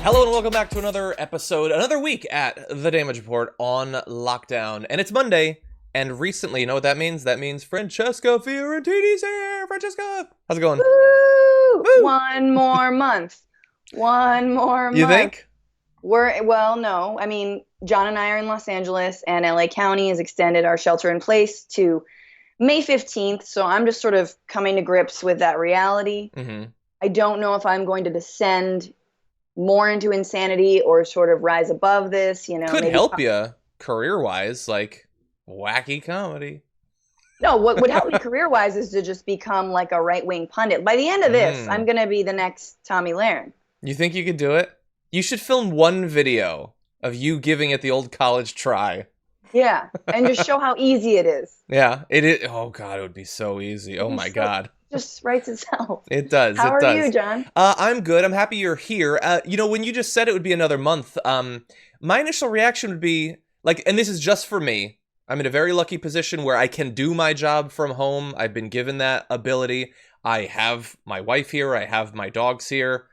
Hello and welcome back to another episode, another week at The Damage Report on lockdown. And it's Monday, and recently, you know what that means? That means Francesca Fiorentini's here! Francesca! How's it going? Woo! Woo! One more month. One more You month. think? No. I mean, John and I are in Los Angeles, and LA County has extended our shelter in place to May 15th. So I'm just sort of coming to grips with that reality. Mm-hmm. I don't know if I'm going to descend more into insanity or sort of rise above this, Could maybe help you career-wise, like wacky comedy. No, what would help me career-wise is to just become like a right-wing pundit. By the end of this, I'm going to be the next Tommy Lahren. You think you could do it? You should film one video of you giving it the old college try. Yeah, and just show how easy it is. Yeah, it is. Oh, God, it would be so easy. Oh, my God. Just writes itself. It does. How it are does. you, John? I'm good. I'm happy you're here. When you just said it would be another month, my initial reaction would be, like, and this is just for me, I'm in a very lucky position where I can do my job from home. I've been given that ability. I have my wife here. I have my dogs here.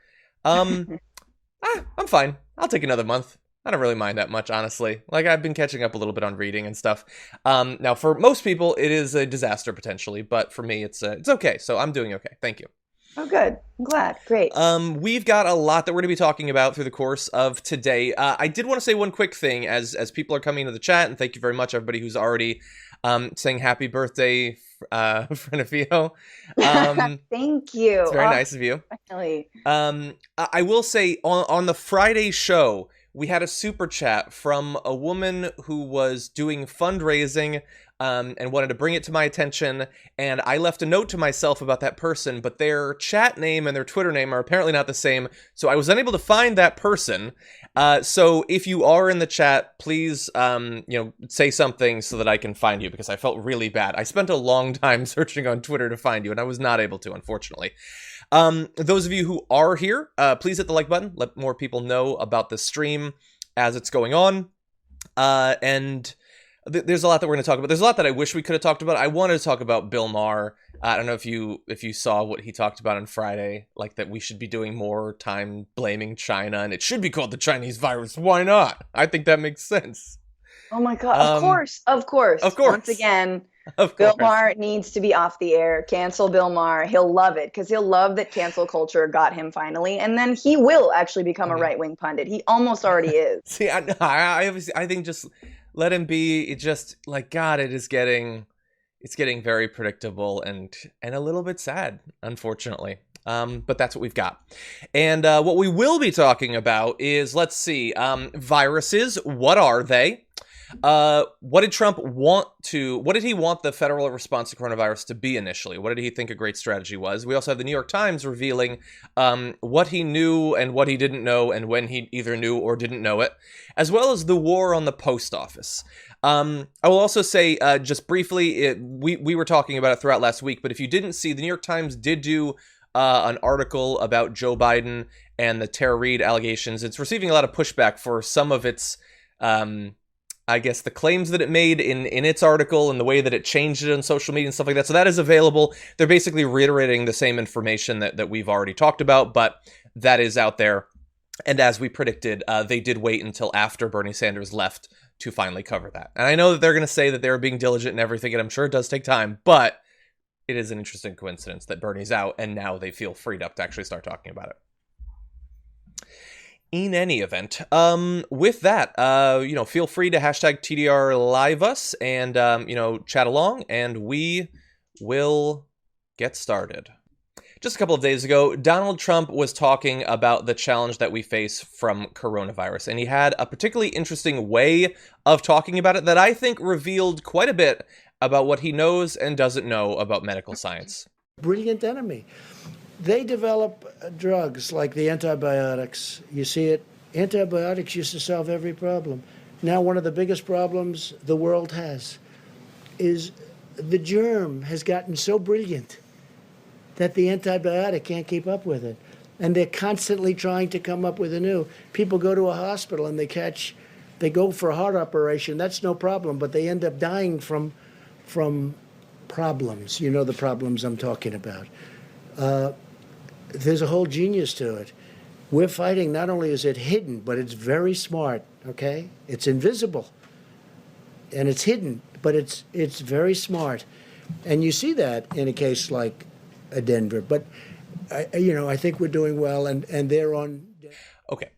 I'm fine. I'll take another month. I don't really mind that much, honestly. Like, I've been catching up a little bit on reading and stuff. Now, for most people, it is a disaster, potentially. But for me, it's okay. So I'm doing okay. Thank you. Oh, good. I'm glad. Great. We've got a lot that we're going to be talking about through the course of today. I did want to say one quick thing as people are coming into the chat, and thank you very much, everybody who's already saying happy birthday, Frenafio. Thank you. It's very nice of you. Finally. I will say, on the Friday show, we had a super chat from a woman who was doing fundraising and wanted to bring it to my attention, and I left a note to myself about that person, but their chat name and their Twitter name are apparently not the same, so I was unable to find that person. So if you are in the chat, please say something so that I can find you, because I felt really bad. I spent a long time searching on Twitter to find you, and I was not able to, unfortunately. Those of you who are here, please hit the like button. Let more people know about the stream as it's going on. There's a lot that we're going to talk about. There's a lot that I wish we could have talked about. I wanted to talk about Bill Maher. I don't know if you saw what he talked about on Friday, like that we should be doing more time blaming China, and it should be called the Chinese virus. Why not? I think that makes sense. Oh my God. Of course. Once again, Bill Maher needs to be off the air. Cancel Bill Maher. He'll love it, because he'll love that cancel culture got him finally, and then he will actually become a right-wing pundit. He almost already is. See, I think just let him be. It just, like, God, it's getting very predictable and a little bit sad, unfortunately. But that's what we've got. And what we will be talking about is, let's see, viruses. What are they? What did Trump what did he want the federal response to coronavirus to be initially? What did he think a great strategy was? We also have the New York Times revealing what he knew and what he didn't know, and when he either knew or didn't know it, as well as the war on the post office. I will also say, just briefly, we were talking about it throughout last week, but if you didn't see, the New York Times did do an article about Joe Biden and the Tara Reade allegations. It's receiving a lot of pushback for some of its I guess the claims that it made in its article and the way that it changed it on social media and stuff like that. So that is available. They're basically reiterating the same information that we've already talked about, but that is out there. And as we predicted, they did wait until after Bernie Sanders left to finally cover that. And I know that they're going to say that they're being diligent and everything, and I'm sure it does take time, but it is an interesting coincidence that Bernie's out and now they feel freed up to actually start talking about it. In any event, with that, feel free to hashtag TDR live us and, chat along, and we will get started. Just a couple of days ago, Donald Trump was talking about the challenge that we face from coronavirus, and he had a particularly interesting way of talking about it that I think revealed quite a bit about what he knows and doesn't know about medical science. Brilliant enemy. They develop drugs like the antibiotics. You see it, antibiotics used to solve every problem. Now one of the biggest problems the world has is the germ has gotten so brilliant that the antibiotic can't keep up with it. And they're constantly trying to come up with a new. People go to a hospital and they go for a heart operation. That's no problem, but they end up dying from problems. You know the problems I'm talking about. There's a whole genius to it. We're fighting, not only is it hidden, but it's very smart, okay? It's invisible and it's hidden, but it's very smart. And you see that in a case like Denver. But, I think we're doing well, and they're on. Okay.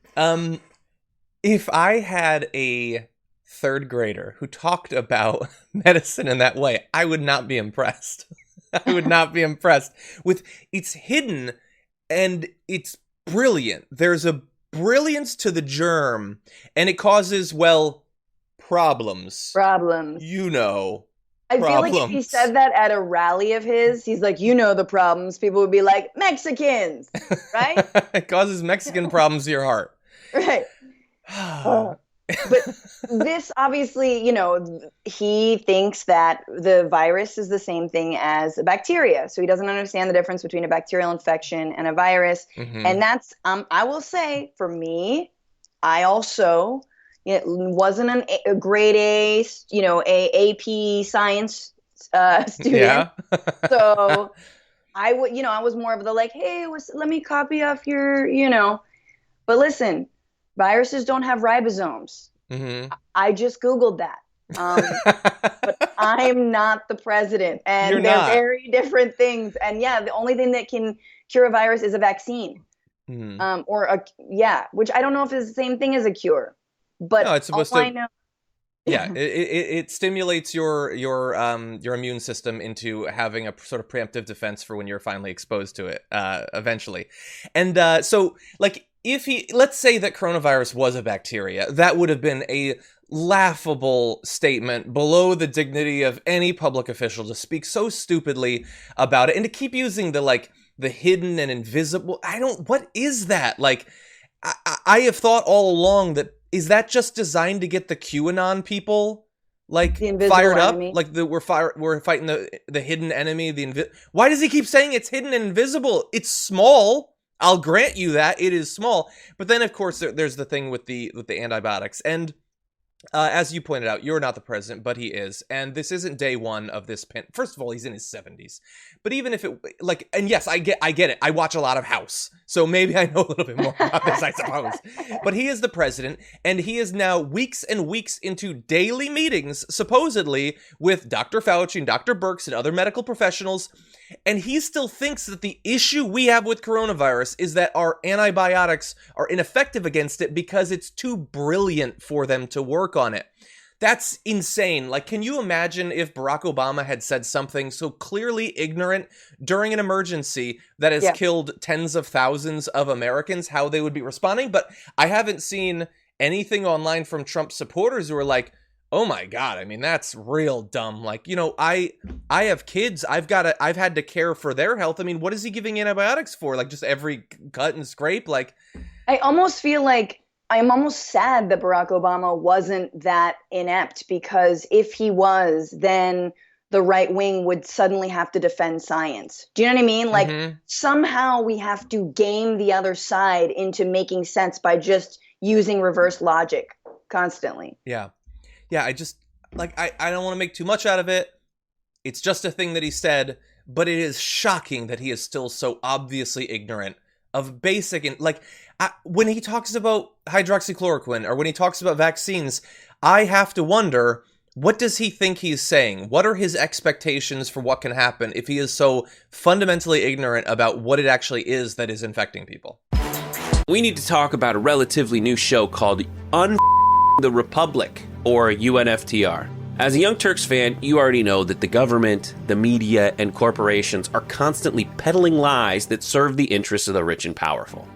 If I had a third grader who talked about medicine in that way, I would not be impressed. I would not be impressed with it's hidden and it's brilliant. There's a brilliance to the germ and it causes, problems. Problems. I feel like if he said that at a rally of his, he's like, the problems, people would be like, Mexicans, right? It causes Mexican problems to your heart. Right. But this obviously, he thinks that the virus is the same thing as a bacteria. So he doesn't understand the difference between a bacterial infection and a virus. Mm-hmm. And that's, I will say, for me, I also wasn't a grade A, a AP science student. Yeah. So I was more of the like, hey, let me copy off your, But listen, viruses don't have ribosomes. Mm-hmm. I just Googled that. But I'm not the president. And they're very different things. And the only thing that can cure a virus is a vaccine. Mm-hmm. Which I don't know if it's the same thing as a cure. But no, it's supposed to. I know. Yeah, it stimulates your immune system into having a sort of preemptive defense for when you're finally exposed to it eventually. And so, let's say that coronavirus was a bacteria, that would have been a laughable statement below the dignity of any public official to speak so stupidly about it and to keep using the hidden and invisible. What is that? I have thought all along that. Is that just designed to get the QAnon people fired up? Enemy. We're fighting the hidden enemy. Why does he keep saying it's hidden and invisible? It's small. I'll grant you that it is small. But then, of course, there's the thing with the antibiotics. And as you pointed out, you're not the president, but he is. And this isn't day one of this. First of all, he's in his 70s. But even if it and yes, I get it. I watch a lot of House, so maybe I know a little bit more about this, I suppose. But he is the president, and he is now weeks and weeks into daily meetings, supposedly with Dr. Fauci and Dr. Birx and other medical professionals. And he still thinks that the issue we have with coronavirus is that our antibiotics are ineffective against it because it's too brilliant for them to work on it. That's insane. Can you imagine if Barack Obama had said something so clearly ignorant during an emergency that has killed tens of thousands of Americans, how they would be responding? But I haven't seen anything online from Trump supporters who are like, oh my God, I mean, that's real dumb. I have kids. I've had to care for their health. I mean, what is he giving antibiotics for? Just every cut and scrape? I almost feel like I'm almost sad that Barack Obama wasn't that inept, because if he was, then the right wing would suddenly have to defend science. Do you know what I mean? Mm-hmm. Somehow we have to game the other side into making sense by just using reverse logic constantly. Yeah. Yeah, I just, I don't want to make too much out of it. It's just a thing that he said, but it is shocking that he is still so obviously ignorant of basic, when he talks about hydroxychloroquine or when he talks about vaccines, I have to wonder, what does he think he's saying? What are his expectations for what can happen if he is so fundamentally ignorant about what it actually is that is infecting people? We need to talk about a relatively new show called the Republic, or UNFTR. As a Young Turks fan, you already know that the government, the media, and corporations are constantly peddling lies that serve the interests of the rich and powerful.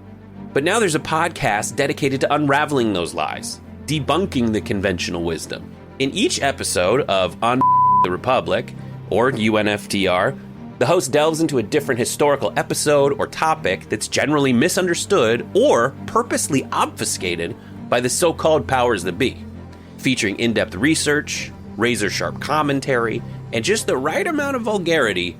But now there's a podcast dedicated to unraveling those lies, debunking the conventional wisdom. In each episode of the Republic, or UNFTR, the host delves into a different historical episode or topic that's generally misunderstood or purposely obfuscated by the so-called powers that be. Featuring in-depth research, razor-sharp commentary, and just the right amount of vulgarity,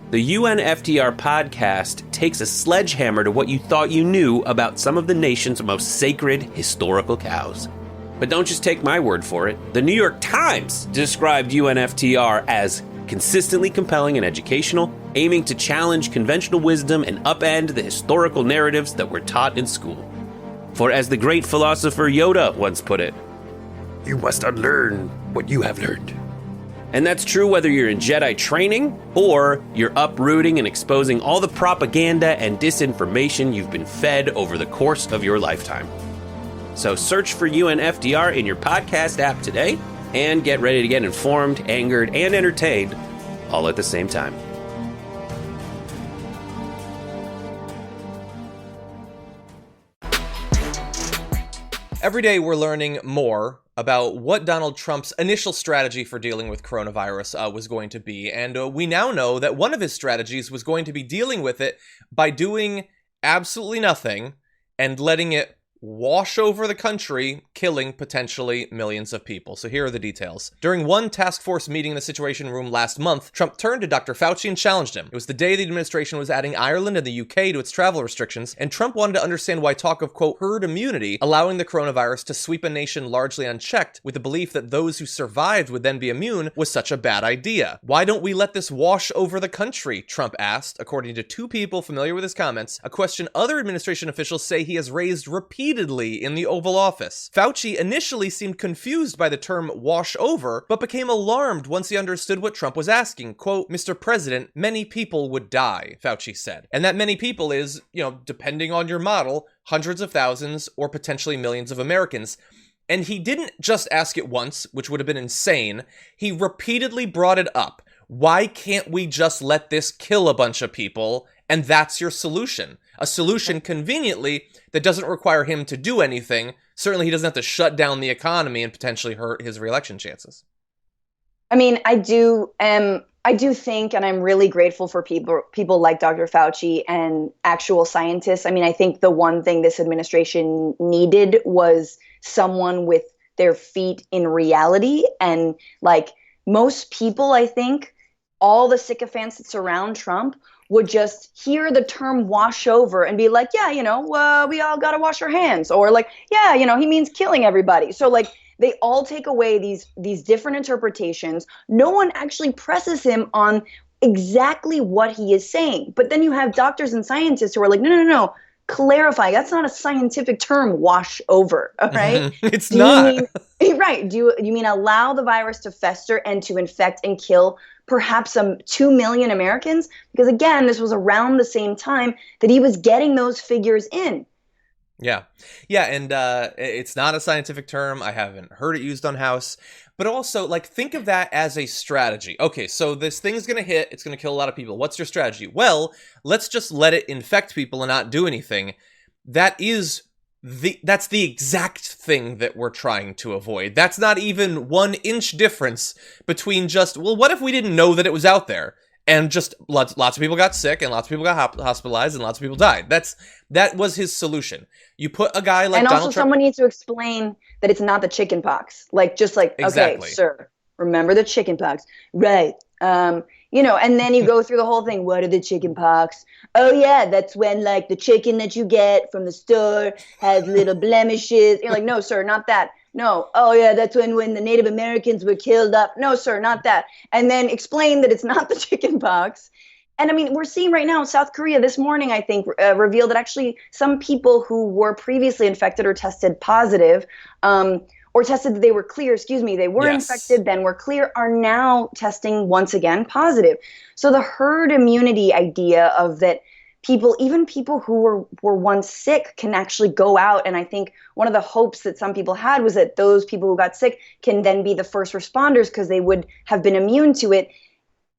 the UNFTR podcast takes a sledgehammer to what you thought you knew about some of the nation's most sacred historical cows. But don't just take my word for it. The New York Times described UNFTR as consistently compelling and educational, aiming to challenge conventional wisdom and upend the historical narratives that were taught in school. For as the great philosopher Yoda once put it, "You must unlearn what you have learned." And that's true whether you're in Jedi training or you're uprooting and exposing all the propaganda and disinformation you've been fed over the course of your lifetime. So search for UNFDR in your podcast app today and get ready to get informed, angered, and entertained all at the same time. Every day we're learning more about what Donald Trump's initial strategy for dealing with coronavirus was going to be. And we now know that one of his strategies was going to be dealing with it by doing absolutely nothing and letting it wash over the country, killing potentially millions of people. So here are the details. During one task force meeting in the Situation Room last month, Trump turned to Dr. Fauci and challenged him. It was the day the administration was adding Ireland and the UK to its travel restrictions, and Trump wanted to understand why talk of, quote, herd immunity, allowing the coronavirus to sweep a nation largely unchecked with the belief that those who survived would then be immune, was such a bad idea. Why don't we let this wash over the country? Trump asked, according to two people familiar with his comments, a question other administration officials say he has raised repeatedly in the Oval Office. Fauci initially seemed confused by the term wash over, but became alarmed once he understood what Trump was asking. Quote, "Mr. President, many people would die," Fauci said. And that many people is, depending on your model, hundreds of thousands or potentially millions of Americans. And he didn't just ask it once, which would have been insane. He repeatedly brought it up. Why can't we just let this kill a bunch of people? And that's your solution. A solution, conveniently, that doesn't require him to do anything. Certainly, he doesn't have to shut down the economy and potentially hurt his reelection chances. I mean, I do think, and I'm really grateful for people like Dr. Fauci and actual scientists. I mean, I think the one thing this administration needed was someone with their feet in reality. And like most people, I think, all the sycophants that surround Trump would just hear the term wash over and be like, yeah, we all got to wash our hands. Or like, yeah, he means killing everybody. So like they all take away these different interpretations. No one actually presses him on exactly what he is saying. But then you have doctors and scientists who are like, no, clarify. That's not a scientific term, wash over. All right. It's not. Right. Do you mean allow the virus to fester and to infect and kill perhaps 2 million Americans? Because again, this was around the same time that he was getting those figures in. Yeah, and it's not a scientific term. I haven't heard it used on House. But also, think of that as a strategy. Okay, so this thing is going to hit. It's going to kill a lot of people. What's your strategy? Well, let's just let it infect people and not do anything. That's the exact thing that we're trying to avoid. That's not even 1 inch difference between what if we didn't know that it was out there? And just lots of people got sick and lots of people got hospitalized and lots of people died. That was his solution. You put a guy like Donald Trump. And also someone needs to explain that it's not the chicken pox. Exactly. Okay, sir, remember the chicken pox. Right. And then you go through the whole thing. What are the chicken pox? Oh yeah, that's when the chicken that you get from the store has little blemishes. You're like, no, sir, not that. No. Oh yeah, that's when the Native Americans were killed up. No, sir, not that. And then explain that it's not the chicken pox. And I mean, we're seeing right now, South Korea this morning, I think, revealed that actually some people who were previously infected or tested positive, or tested that they were clear, they were infected, then were clear, are now testing once again positive. So the herd immunity idea of that even people who were once sick can actually go out. And I think one of the hopes that some people had was that those people who got sick can then be the first responders because they would have been immune to it.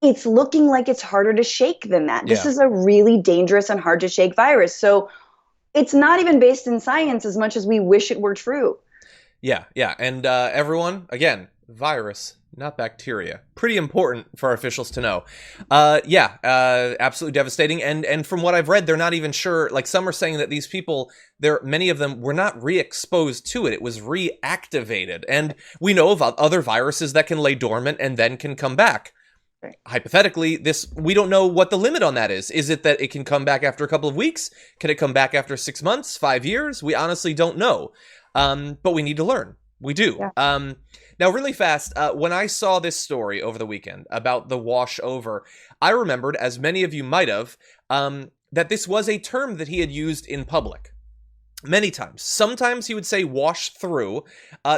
It's looking like it's harder to shake than that. Yeah. This is a really dangerous and hard to shake virus. So it's not even based in science as much as we wish it were true. Yeah. And everyone, again, virus, not bacteria. Pretty important for our officials to know. Absolutely devastating. And from what I've read, they're not even sure. Some are saying that these people, many of them were not re-exposed to it. It was reactivated. And we know of other viruses that can lay dormant and then can come back. Right. Hypothetically, we don't know what the limit on that is. Is it that it can come back after a couple of weeks? Can it come back after 6 months, 5 years? We honestly don't know. But we need to learn. We do. Yeah. Now, really fast, when I saw this story over the weekend about the wash over, I remembered, as many of you might have, that this was a term that he had used in public. Many times. Sometimes he would say wash through.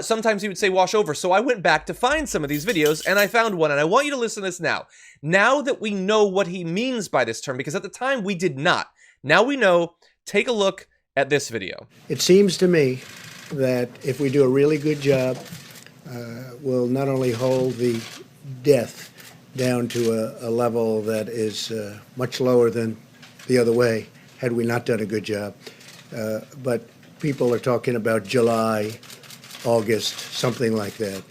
Sometimes he would say wash over. So I went back to find some of these videos, and I found one, and I want you to listen to this now. Now that we know what he means by this term, because at the time we did not. Now we know. Take a look at this video. It seems to me that if we do a really good job, we'll not only hold the death down to a level that is much lower than the other way, had we not done a good job. But people are talking about July, August, something like that.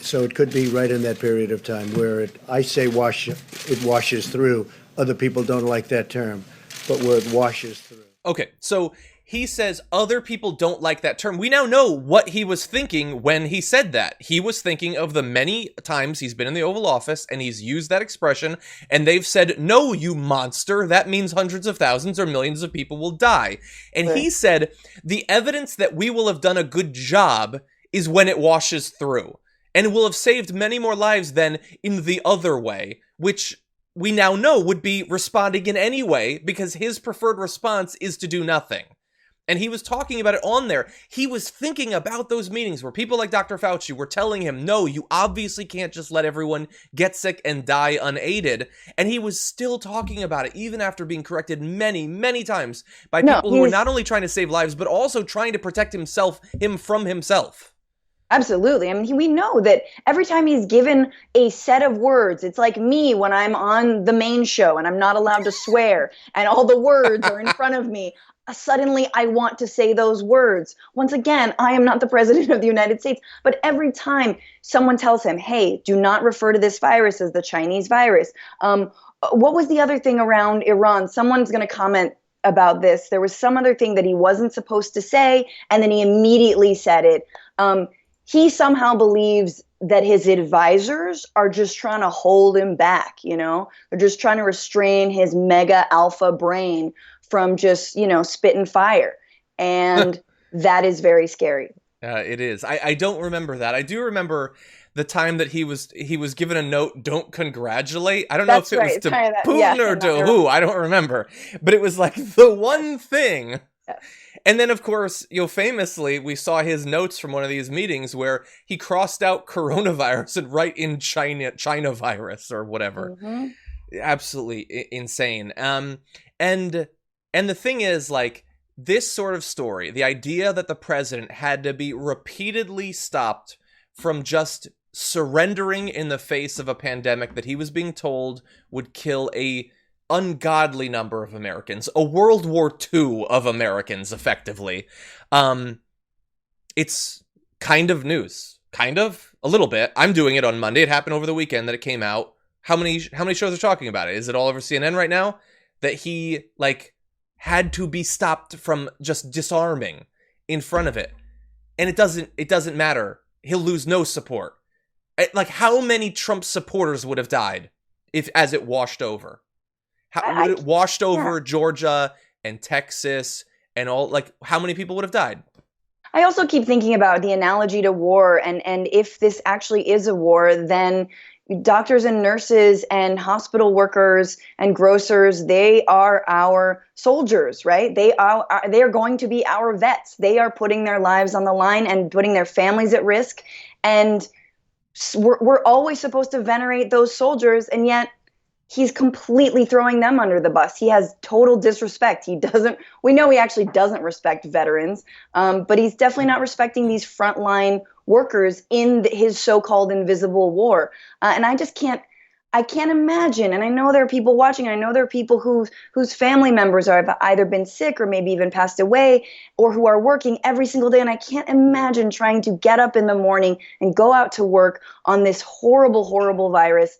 So it could be right in that period of time where I say it washes through. Other people don't like that term, but where it washes through. Okay, so he says other people don't like that term. We now know what he was thinking when he said that. He was thinking of the many times he's been in the Oval Office and he's used that expression, and they've said, no, you monster, that means hundreds of thousands or millions of people will die. And he said, the evidence that we will have done a good job is when it washes through. And will have saved many more lives than in the other way, which we now know would be responding in any way, because his preferred response is to do nothing. And he was talking about it on there. He was thinking about those meetings where people like Dr. Fauci were telling him, no, you obviously can't just let everyone get sick and die unaided. And he was still talking about it, even after being corrected many, many times by people who were not only trying to save lives, but also trying to protect him from himself. Absolutely. I mean, we know that every time he's given a set of words, it's like me when I'm on the main show and I'm not allowed to swear and all the words are in front of me. Suddenly I want to say those words. Once again, I am not the president of the United States, but every time someone tells him, hey, do not refer to this virus as the Chinese virus. What was the other thing around Iran? Someone's going to comment about this. There was some other thing that he wasn't supposed to say, and then he immediately said it. He somehow believes that his advisors are just trying to hold him back, you know? They're just trying to restrain his mega alpha brain from just, spitting fire. And that is very scary. It is. I don't remember that. I do remember the time that he was given a note, don't congratulate. I don't know if it was to Putin or to who. I don't remember. But it was like the one thing. Yeah. And then, of course, famously, we saw his notes from one of these meetings where he crossed out coronavirus and write in China virus or whatever. Mm-hmm. Absolutely insane. And the thing is, like, this sort of story, the idea that the president had to be repeatedly stopped from just surrendering in the face of a pandemic that he was being told would kill a ungodly number of Americans, a World War II of Americans, effectively. It's kind of news. Kind of? A little bit. I'm doing it on Monday. It happened over the weekend that it came out. How many shows are talking about it? Is it all over CNN right now? That he, had to be stopped from just disarming in front of it. And it doesn't matter. He'll lose no support. How many Trump supporters would have died as it washed over? Would it washed over Georgia and Texas and all, how many people would have died? I also keep thinking about the analogy to war, and if this actually is a war, then doctors and nurses and hospital workers and grocers, they are our soldiers, right? They are going to be our vets. They are putting their lives on the line and putting their families at risk. And we're always supposed to venerate those soldiers, and yet he's completely throwing them under the bus. He has total disrespect. We know he actually doesn't respect veterans, but he's definitely not respecting these frontline workers in his so-called invisible war. And I can't imagine. And I know there are people watching. I know there are people whose family members have either been sick or maybe even passed away, or who are working every single day. And I can't imagine trying to get up in the morning and go out to work on this horrible, horrible virus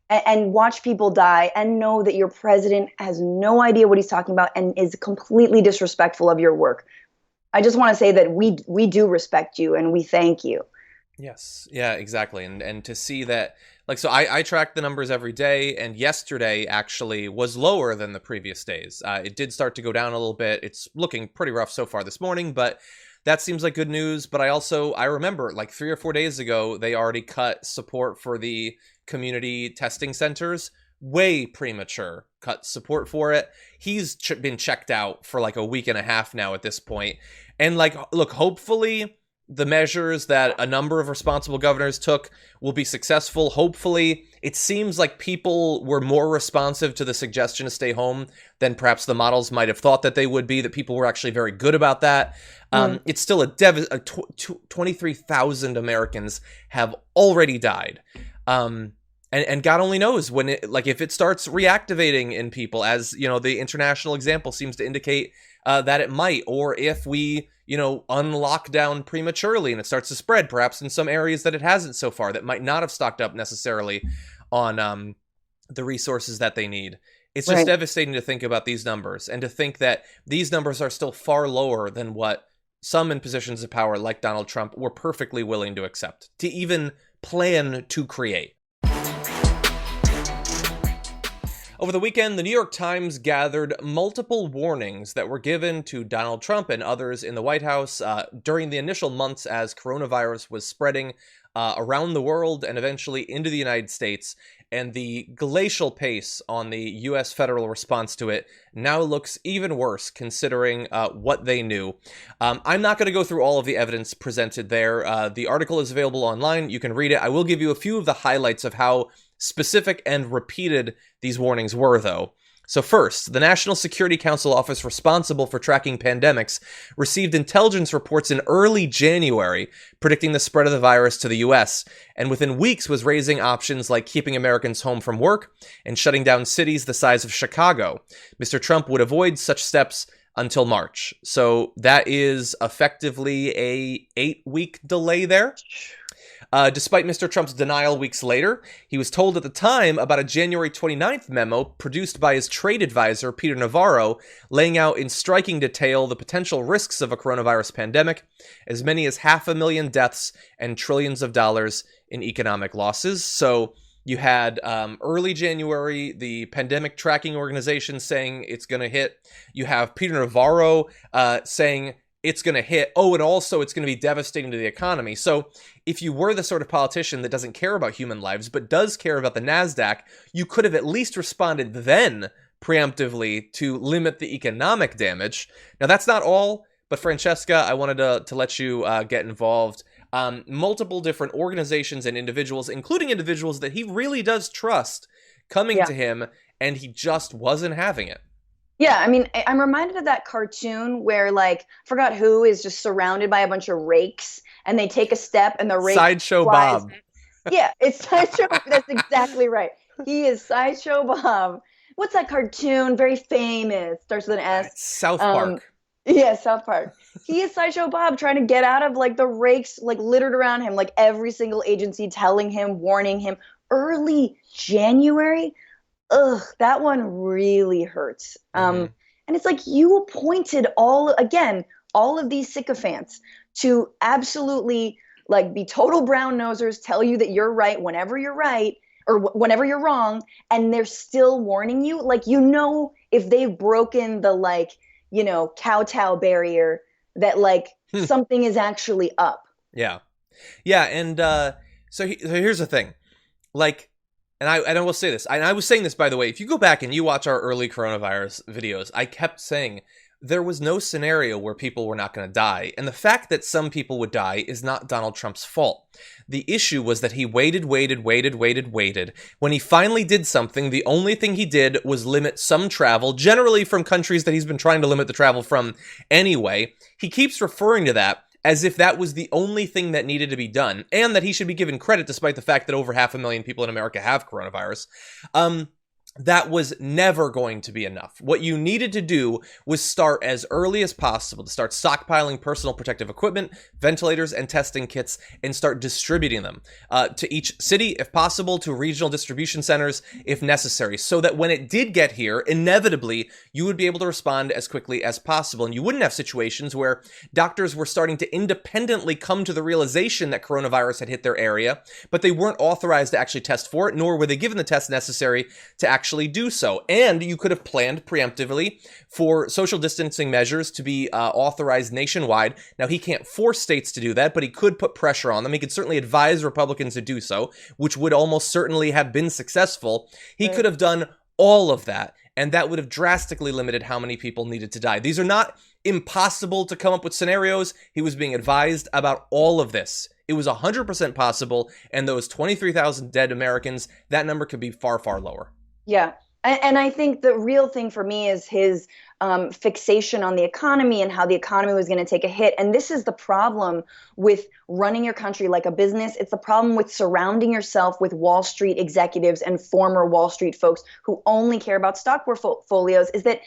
and watch people die and know that your president has no idea what he's talking about and is completely disrespectful of your work. I just want to say that we do respect you and we thank you. Yes. Yeah, exactly. And to see that, so I track the numbers every day, and yesterday actually was lower than the previous days. It did start to go down a little bit. It's looking pretty rough so far this morning, but that seems like good news. But I remember like 3 or 4 days ago, they already cut support for the community testing centers. Way premature. Cut support for it. He's been checked out for like a week and a half now at this point. And like, look, hopefully the measures that a number of responsible governors took will be successful. Hopefully, it seems like people were more responsive to the suggestion to stay home than perhaps the models might have thought that they would be, that people were actually very good about that. It's still 23,000 Americans have already died. And God only knows when if it starts reactivating in people, as you know, the international example seems to indicate that it might, or if we, unlock down prematurely and it starts to spread, perhaps in some areas that it hasn't so far, that might not have stocked up necessarily on the resources that they need. It's just devastating to think about these numbers, and to think that these numbers are still far lower than what some in positions of power like Donald Trump were perfectly willing to accept, to even plan to create. Over the weekend, the New York Times gathered multiple warnings that were given to Donald Trump and others in the White House during the initial months as coronavirus was spreading around the world and eventually into the United States. And the glacial pace on the U.S. federal response to it now looks even worse, considering what they knew. I'm not going to go through all of the evidence presented there. The article is available online. You can read it. I will give you a few of the highlights of how specific and repeated these warnings were, though. So first, the National Security Council office responsible for tracking pandemics received intelligence reports in early January predicting the spread of the virus to the U.S., and within weeks was raising options like keeping Americans home from work and shutting down cities the size of Chicago. Mr. Trump would avoid such steps until March. So that is effectively a 8-week delay there. Despite Mr. Trump's denial weeks later, he was told at the time about a January 29th memo produced by his trade advisor, Peter Navarro, laying out in striking detail the potential risks of a coronavirus pandemic, as many as 500,000 deaths and trillions of dollars in economic losses. So you had early January, the pandemic tracking organization saying it's going to hit. You have Peter Navarro saying it's going to hit. Oh, and also it's going to be devastating to the economy. So if you were the sort of politician that doesn't care about human lives, but does care about the NASDAQ, you could have at least responded then preemptively to limit the economic damage. Now, that's not all, but Francesca, I wanted to let you get involved. Multiple different organizations and individuals, including individuals that he really does trust, coming to him, and he just wasn't having it. Yeah, I mean, I'm reminded of that cartoon where, I forgot who is just surrounded by a bunch of rakes, and they take a step, and the rake Sideshow flies. Bob. Yeah, it's Sideshow. That's exactly right. He is Sideshow Bob. What's that cartoon? Very famous. Starts with an S. South Park. Yeah, South Park. He is Sideshow Bob trying to get out of the rakes littered around him, every single agency telling him, warning him. Early January. Ugh, that one really hurts. And it's you appointed all of these sycophants to absolutely be total brown nosers, tell you that you're right whenever you're right or whenever you're wrong, and they're still warning you. If they've broken the kowtow barrier, that something is actually up. Yeah, and so here's the thing, and I will say this, and I was saying this, by the way, if you go back and you watch our early coronavirus videos, I kept saying there was no scenario where people were not going to die. And the fact that some people would die is not Donald Trump's fault. The issue was that he waited. When he finally did something, the only thing he did was limit some travel, generally from countries that he's been trying to limit the travel from anyway. He keeps referring to that as if that was the only thing that needed to be done, and that he should be given credit despite the fact that over 500,000 people in America have coronavirus. That was never going to be enough. What you needed to do was start as early as possible, to start stockpiling personal protective equipment, ventilators, and testing kits, and start distributing them to each city, if possible, to regional distribution centers, if necessary, so that when it did get here, inevitably, you would be able to respond as quickly as possible. And you wouldn't have situations where doctors were starting to independently come to the realization that coronavirus had hit their area, but they weren't authorized to actually test for it, nor were they given the tests necessary to actually actually do so. And you could have planned preemptively for social distancing measures to be authorized nationwide. Now, he can't force states to do that, but he could put pressure on them. He could certainly advise Republicans to do so, which would almost certainly have been successful. He could have done all of that, and that would have drastically limited how many people needed to die. These are not impossible to come up with scenarios. He was being advised about all of this. It was 100% possible, and those 23,000 dead Americans, that number could be far, far lower. Yeah. And I think the real thing for me is his fixation on the economy and how the economy was going to take a hit. And this is the problem with running your country like a business. It's the problem with surrounding yourself with Wall Street executives and former Wall Street folks who only care about stock portfolios, is that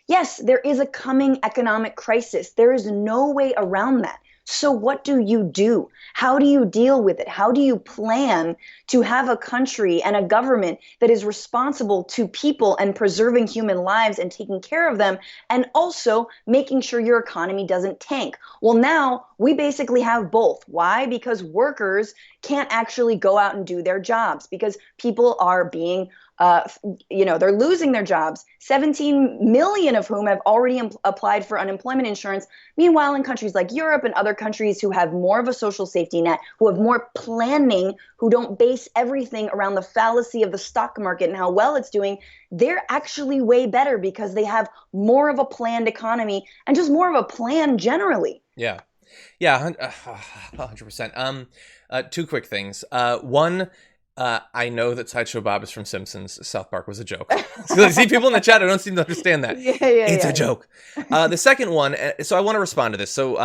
yes, there is a coming economic crisis. There is no way around that. So what do you do? How do you deal with it? How do you plan to have a country and a government that is responsible to people and preserving human lives and taking care of them, and also making sure your economy doesn't tank? Well, now we basically have both. Why? Because workers can't actually go out and do their jobs because people are being they're losing their jobs, 17 million of whom have already applied for unemployment insurance. Meanwhile, in countries like Europe and other countries who have more of a social safety net, who have more planning, who don't base everything around the fallacy of the stock market and how well it's doing, they're actually way better because they have more of a planned economy and just more of a plan generally. Yeah. Yeah, 100%. Two quick things. One, I know that Sideshow Bob is from Simpsons. South Park was a joke. So I see people in the chat who don't seem to understand that. It's a joke. The second one, so I want to respond to this. So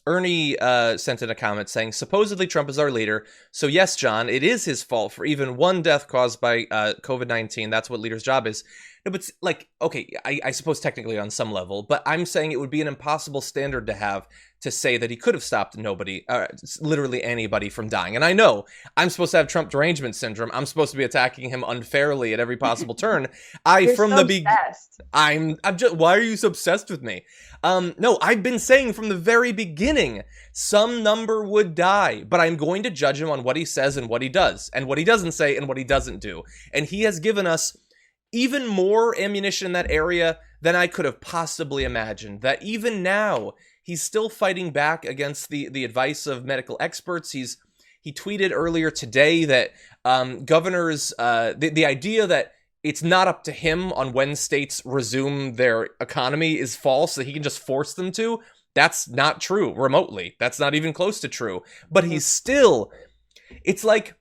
Ernie sent in a comment saying, supposedly Trump is our leader. So yes, John, it is his fault for even one death caused by COVID-19. That's what leader's job is. No, but like, okay, I suppose technically on some level, but I'm saying it would be an impossible standard to have to say that he could have stopped literally anybody from dying. And I know I'm supposed to have Trump derangement syndrome. I'm supposed to be attacking him unfairly at every possible turn. I'm just, why are you so obsessed with me? No, I've been saying from the very beginning, some number would die, but I'm going to judge him on what he says and what he does, and what he doesn't say and what he doesn't do. And he has given us even more ammunition in that area than I could have possibly imagined. That even now, he's still fighting back against the advice of medical experts. He tweeted earlier today that governors, the idea that it's not up to him on when states resume their economy is false, that he can just force them to. That's not true remotely. That's not even close to true. But he's still, it's like,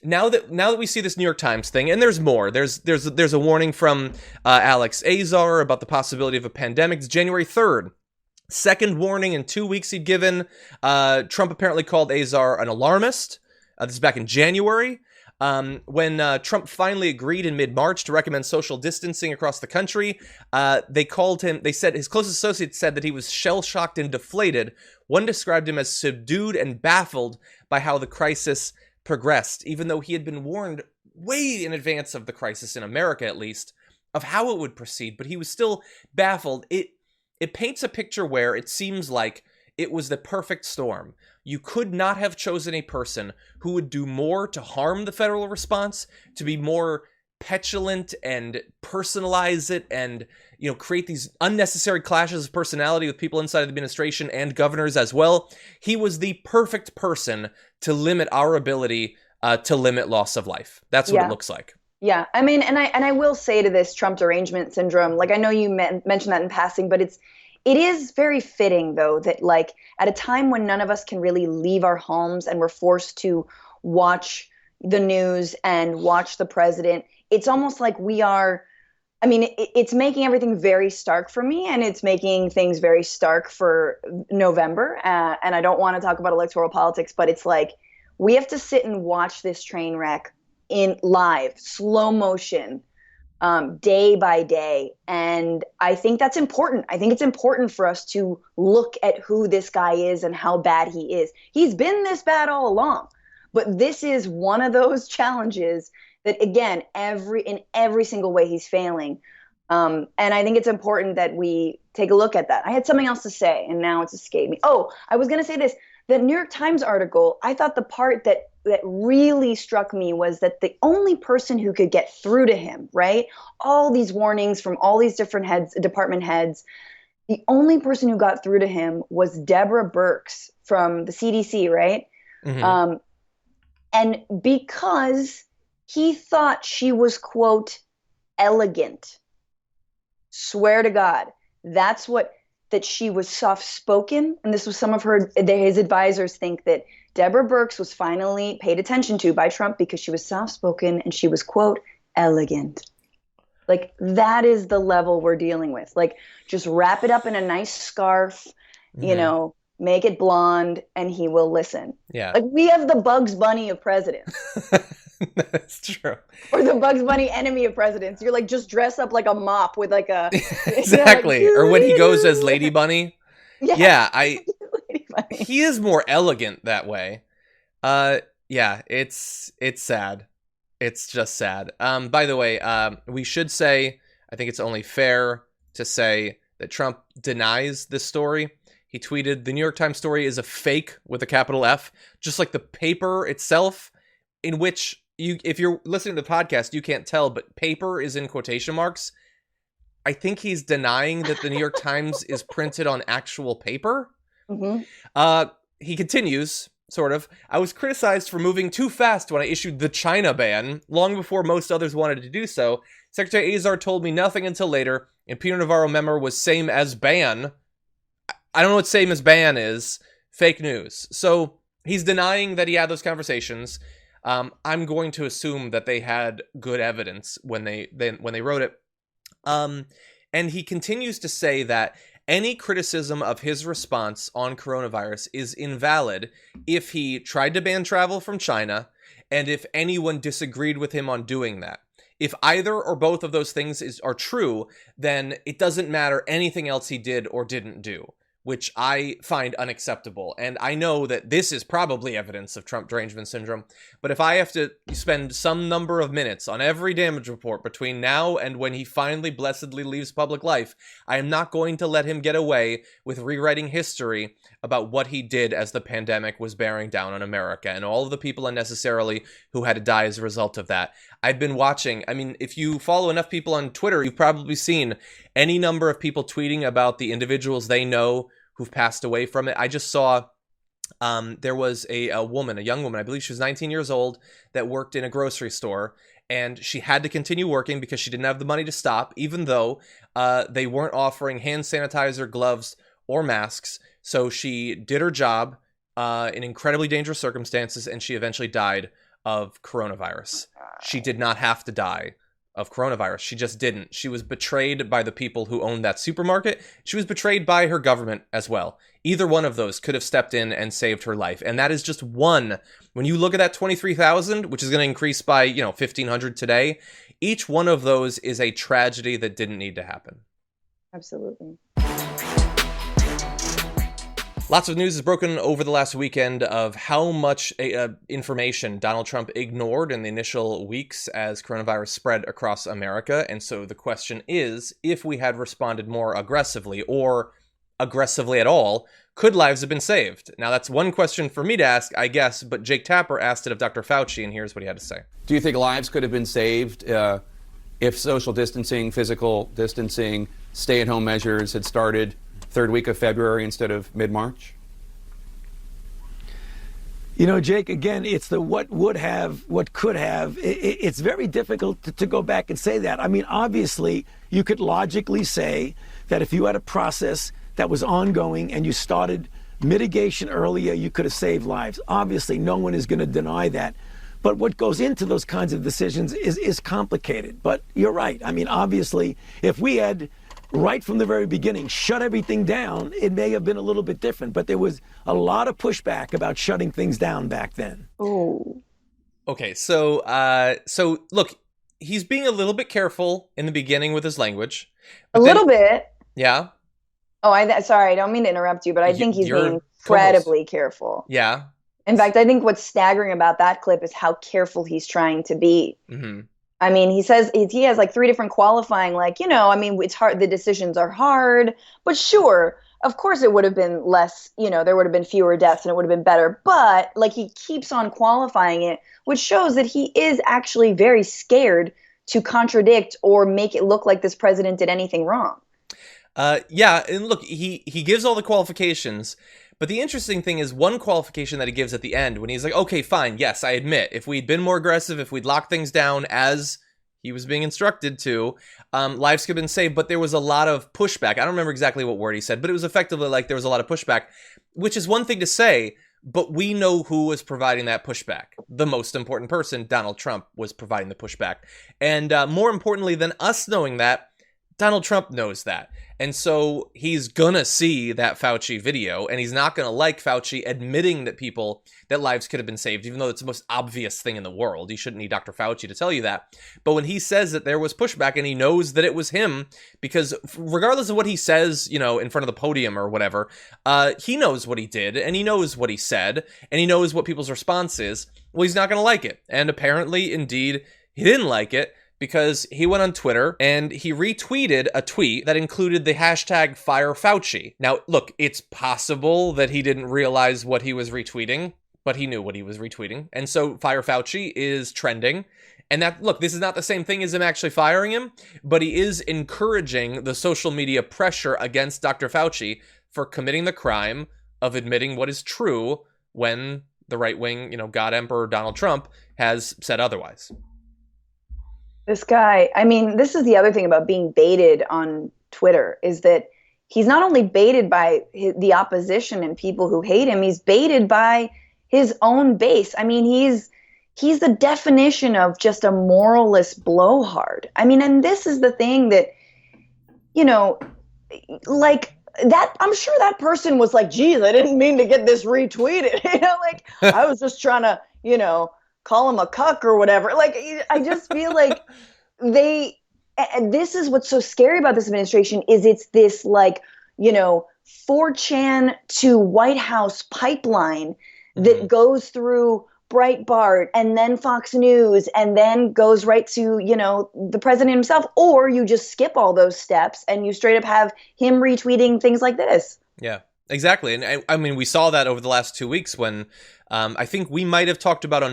Now that we see this New York Times thing, and there's more, there's a warning from Alex Azar about the possibility of a pandemic. It's January 3rd. Second warning in 2 weeks he'd given. Trump apparently called Azar an alarmist. This is back in January. When Trump finally agreed in mid-March to recommend social distancing across the country, they said his closest associates said that he was shell-shocked and deflated. One described him as subdued and baffled by how the crisis progressed, even though he had been warned way in advance of the crisis, in America at least, of how it would proceed, but he was still baffled. It paints a picture where it seems like it was the perfect storm. You could not have chosen a person who would do more to harm the federal response, to be more petulant and personalize it, and create these unnecessary clashes of personality with people inside of the administration and governors as well. He was the perfect person to limit our ability to limit loss of life. That's what it looks like. Yeah, I mean, and I will say to this Trump derangement syndrome, like I know you mentioned that in passing, but it is very fitting though that like at a time when none of us can really leave our homes and we're forced to watch the news and watch the president, it's almost like we are. I mean, it's making everything very stark for me, and it's making things very stark for November. And I don't want to talk about electoral politics, but it's like we have to sit and watch this train wreck in live, slow motion, day by day. And I think that's important. I think it's important for us to look at who this guy is and how bad he is. He's been this bad all along, but this is one of those challenges that, again, in every single way he's failing. And I think it's important that we take a look at that. I had something else to say, and now it's escaped me. Oh, I was going to say this. The New York Times article, I thought the part that that really struck me was that the only person who could get through to him, right? All these warnings from all these different department heads, the only person who got through to him was Deborah Birx from the CDC, right? Mm-hmm. And because he thought she was, quote, elegant. Swear to God, that she was soft-spoken. And this was some of his advisors think that Deborah Birx was finally paid attention to by Trump because she was soft-spoken and she was, quote, elegant. Like, that is the level we're dealing with. Like, just wrap it up in a nice scarf, make it blonde, and he will listen. Yeah. Like, we have the Bugs Bunny of presidents. That's true. Or the Bugs Bunny enemy of presidents. You're like, just dress up like a mop with like a... Exactly. Or when he goes as Lady Bunny. Yeah, Lady Bunny. He is more elegant that way. Yeah, it's sad. It's just sad. By the way, we should say, I think it's only fair to say that Trump denies this story. He tweeted, "The New York Times story is a fake with a capital F," just like the paper itself, in which if you're listening to the podcast, you can't tell, but paper is in quotation marks. I think he's denying that the New York Times is printed on actual paper. Mm-hmm. He continues, sort of, "I was criticized for moving too fast when I issued the China ban, long before most others wanted to do so. Secretary Azar told me nothing until later, and Peter Navarro memo was same as ban." I don't know what same as ban is. Fake news. So he's denying that he had those conversations. I'm going to assume that they had good evidence when they wrote it. And he continues to say that any criticism of his response on coronavirus is invalid if he tried to ban travel from China and if anyone disagreed with him on doing that. If either or both of those things are true, then it doesn't matter anything else he did or didn't do, which I find unacceptable. And I know that this is probably evidence of Trump derangement syndrome, but if I have to spend some number of minutes on every damage report between now and when he finally blessedly leaves public life, I am not going to let him get away with rewriting history about what he did as the pandemic was bearing down on America and all of the people unnecessarily who had to die as a result of that. I've been watching, if you follow enough people on Twitter, you've probably seen any number of people tweeting about the individuals they know who've passed away from it. I just saw there was a young woman, I believe she was 19 years old, that worked in a grocery store, and she had to continue working because she didn't have the money to stop, even though they weren't offering hand sanitizer, gloves, or masks. So she did her job in incredibly dangerous circumstances, and she eventually died of coronavirus. She did not have to die of coronavirus. She just didn't. She was betrayed by the people who owned that supermarket. She was betrayed by her government as well. Either one of those could have stepped in and saved her life. And that is just one. When you look at that 23,000, which is going to increase by, 1,500 today, each one of those is a tragedy that didn't need to happen. Absolutely. Lots of news has broken over the last weekend of how much information Donald Trump ignored in the initial weeks as coronavirus spread across America. And so the question is, if we had responded more aggressively or aggressively at all, could lives have been saved? Now, that's one question for me to ask, I guess, but Jake Tapper asked it of Dr. Fauci, and here's what he had to say. Do you think lives could have been saved if social distancing, physical distancing, stay-at-home measures had started third week of February instead of mid-March? Jake, again, it's the what would have, what could have. It's very difficult to go back and say that. Obviously, you could logically say that if you had a process that was ongoing and you started mitigation earlier, you could have saved lives. Obviously, no one is going to deny that. But what goes into those kinds of decisions is complicated. But you're right. Obviously, if we had right from the very beginning shut everything down, it may have been a little bit different. But there was a lot of pushback about shutting things down back then. Oh. Okay, so look, he's being a little bit careful in the beginning with his language. A little bit. Yeah. Oh, sorry, I don't mean to interrupt you, but I think he's being incredibly careful. Yeah. In fact, I think what's staggering about that clip is how careful he's trying to be. Mm-hmm. He says he has like 3 different qualifying, it's hard. The decisions are hard, but sure, of course it would have been less, there would have been fewer deaths and it would have been better. But like he keeps on qualifying it, which shows that he is actually very scared to contradict or make it look like this president did anything wrong. Yeah, and look, he gives all the qualifications, but the interesting thing is one qualification that he gives at the end when he's like, okay, fine, yes, I admit, if we'd been more aggressive, if we'd locked things down as he was being instructed to, lives could have been saved, but there was a lot of pushback. I don't remember exactly what word he said, but it was effectively like there was a lot of pushback, which is one thing to say, but we know who was providing that pushback. The most important person, Donald Trump, was providing the pushback. And more importantly than us knowing that, Donald Trump knows that. And so he's gonna see that Fauci video, and he's not gonna like Fauci admitting that lives could have been saved, even though it's the most obvious thing in the world. You shouldn't need Dr. Fauci to tell you that. But when he says that there was pushback and he knows that it was him, because regardless of what he says, in front of the podium or whatever, he knows what he did, and he knows what he said, and he knows what people's response is. Well, he's not gonna like it. And apparently, indeed, he didn't like it, because he went on Twitter and he retweeted a tweet that included the hashtag #FireFauci. Now, look, it's possible that he didn't realize what he was retweeting, but he knew what he was retweeting. And so #FireFauci is trending. And this is not the same thing as him actually firing him, but he is encouraging the social media pressure against Dr. Fauci for committing the crime of admitting what is true when the right wing, God Emperor Donald Trump has said otherwise. This guy, this is the other thing about being baited on Twitter, is that he's not only baited by the opposition and people who hate him, he's baited by his own base. He's the definition of just a moralist blowhard. And this is the thing that, like that, I'm sure that person was like, geez, I didn't mean to get this retweeted. I was just trying to, call him a cuck or whatever. Like, I just feel like this is what's so scary about this administration is it's this 4chan to White House pipeline that goes through Breitbart and then Fox News and then goes right to, the president himself, or you just skip all those steps and you straight up have him retweeting things like this. Yeah. Exactly. And we saw that over the last 2 weeks when I think we might have talked about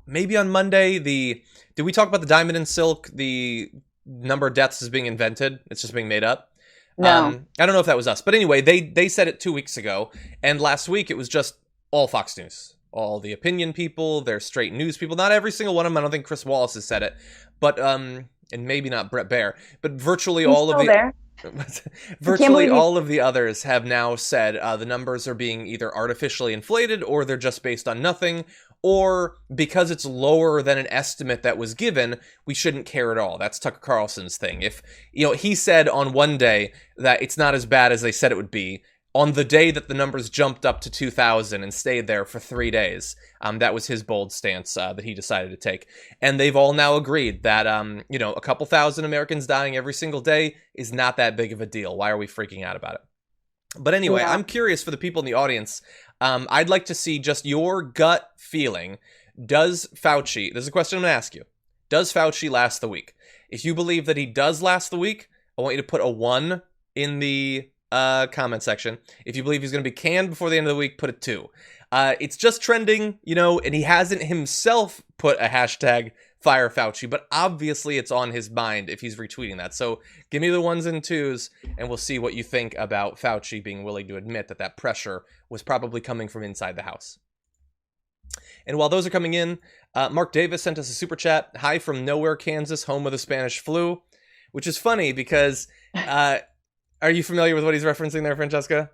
maybe on Monday, did we talk about the diamond and silk, the number of deaths is being invented? It's just being made up? No. I don't know if that was us. But anyway, they said it 2 weeks ago. And last week it was just all Fox News. All the opinion people, their straight news people. Not every single one of them. I don't think Chris Wallace has said it. But, and maybe not Brett Baer. But virtually all of the... There. Virtually all of the others have now said the numbers are being either artificially inflated or they're just based on nothing, or because it's lower than an estimate that was given, we shouldn't care at all. That's Tucker Carlson's thing. If, he said on one day that it's not as bad as they said it would be, on the day that the numbers jumped up to 2,000 and stayed there for 3 days, that was his bold stance that he decided to take. And they've all now agreed that, a couple thousand Americans dying every single day is not that big of a deal. Why are we freaking out about it? But anyway, I'm curious for the people in the audience. I'd like to see just your gut feeling. Does Fauci, this is a question I'm going to ask you. Does Fauci last the week? If you believe that he does last the week, I want you to put a 1 in the comment section. If you believe he's going to be canned before the end of the week, put a 2. It's just trending, and he hasn't himself put a hashtag #FireFauci, but obviously it's on his mind if he's retweeting that. So give me the 1s and 2s, and we'll see what you think about Fauci being willing to admit that pressure was probably coming from inside the house. And while those are coming in, Mark Davis sent us a super chat. Hi from nowhere, Kansas, home of the Spanish flu, which is funny because... are you familiar with what he's referencing there, Francesca?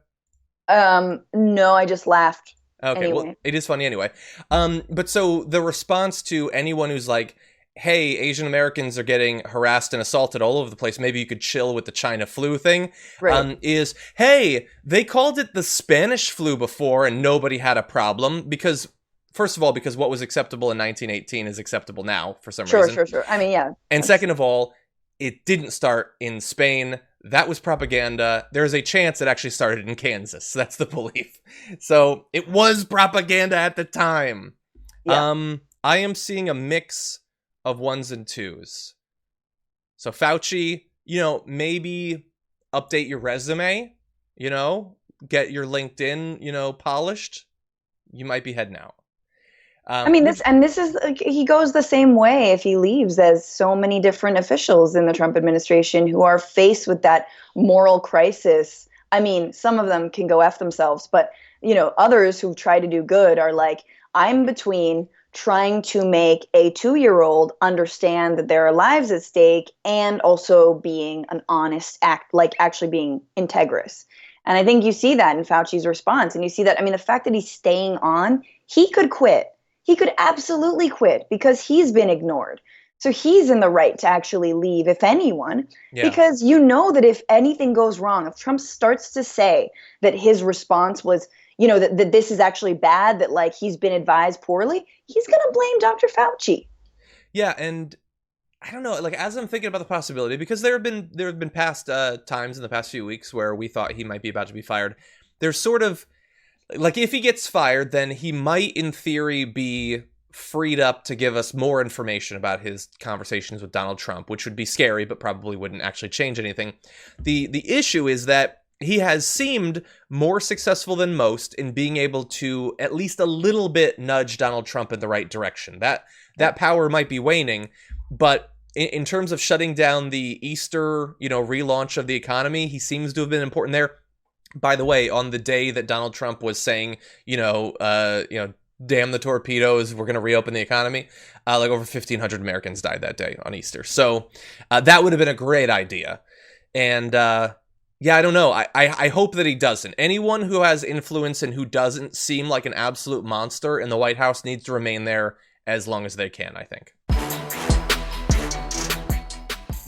No, I just laughed. Okay, anyway. Well, it is funny anyway. But so the response to anyone who's like, hey, Asian Americans are getting harassed and assaulted all over the place, maybe you could chill with the China flu thing, right. Is, hey, they called it the Spanish flu before and nobody had a problem because... First of all, because what was acceptable in 1918 is acceptable now for some reason. Sure. Yeah. And second of all, it didn't start in Spain. That was propaganda. There's a chance it actually started in Kansas. That's the belief. So it was propaganda at the time. Yeah. I am seeing a mix of 1s and 2s. So Fauci, maybe update your resume, get your LinkedIn, polished, you might be heading out. I mean, this is, he goes the same way if he leaves as so many different officials in the Trump administration who are faced with that moral crisis. I mean, some of them can go F themselves, but, others who try to do good are like, I'm between trying to make a 2-year-old understand that there are lives at stake and also being an honest act, like actually being integrous. And I think you see that in Fauci's response. And you see that, I mean, the fact that he's staying on, he could quit. He could absolutely quit because he's been ignored. So he's in the right to actually leave, if anyone, because that if anything goes wrong, if Trump starts to say that his response was, that this is actually bad, that like he's been advised poorly, he's going to blame Dr. Fauci. Yeah. And I don't know, like, as I'm thinking about the possibility, because there have been past times in the past few weeks where we thought he might be about to be fired. There's sort of, like, if he gets fired, then he might, in theory, be freed up to give us more information about his conversations with Donald Trump, which would be scary, but probably wouldn't actually change anything. The issue is that he has seemed more successful than most in being able to at least a little bit nudge Donald Trump in the right direction. That power might be waning, but in terms of shutting down the Easter, relaunch of the economy, he seems to have been important there. By the way, on the day that Donald Trump was saying, damn the torpedoes, we're going to reopen the economy, like over 1,500 Americans died that day on Easter. So that would have been a great idea. And I don't know. I hope that he doesn't. Anyone who has influence and who doesn't seem like an absolute monster in the White House needs to remain there as long as they can, I think.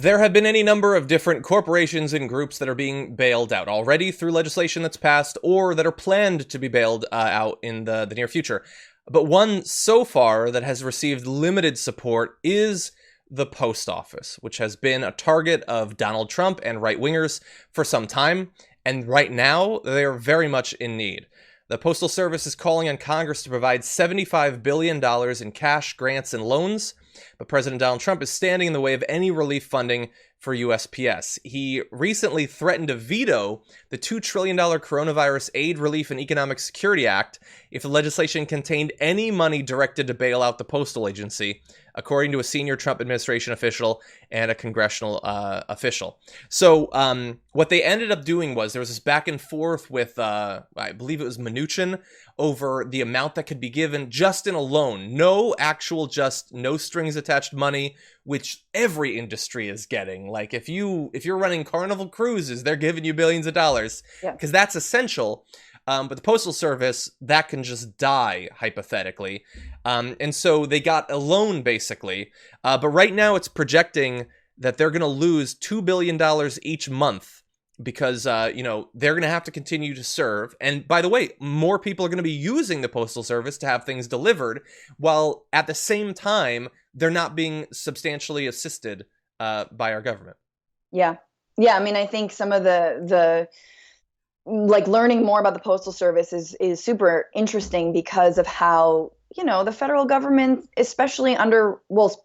There have been any number of different corporations and groups that are being bailed out already through legislation that's passed or that are planned to be bailed out in the near future. But one so far that has received limited support is the Post Office, which has been a target of Donald Trump and right-wingers for some time. And right now, they are very much in need. The Postal Service is calling on Congress to provide $75 billion in cash, grants, and loans. But President Donald Trump is standing in the way of any relief funding for USPS. He recently threatened to veto the $2 trillion Coronavirus Aid, Relief, and Economic Security Act if the legislation contained any money directed to bail out the postal agency, according to a senior Trump administration official and a congressional official. So what they ended up doing was there was this back and forth with, I believe it was Mnuchin, over the amount that could be given just in a loan. No actual, just no strings attached money, which every industry is getting. Like if you're running Carnival Cruises, they're giving you billions of dollars because that's essential. But the Postal Service, that can just die, hypothetically. And so they got a loan, basically. But right now it's projecting that they're going to lose $2 billion each month because, they're going to have to continue to serve. And by the way, more people are going to be using the Postal Service to have things delivered, while at the same time, they're not being substantially assisted by our government. Yeah. Yeah. I mean, I think some of the like learning more about the Postal Service is super interesting because of how, the federal government, especially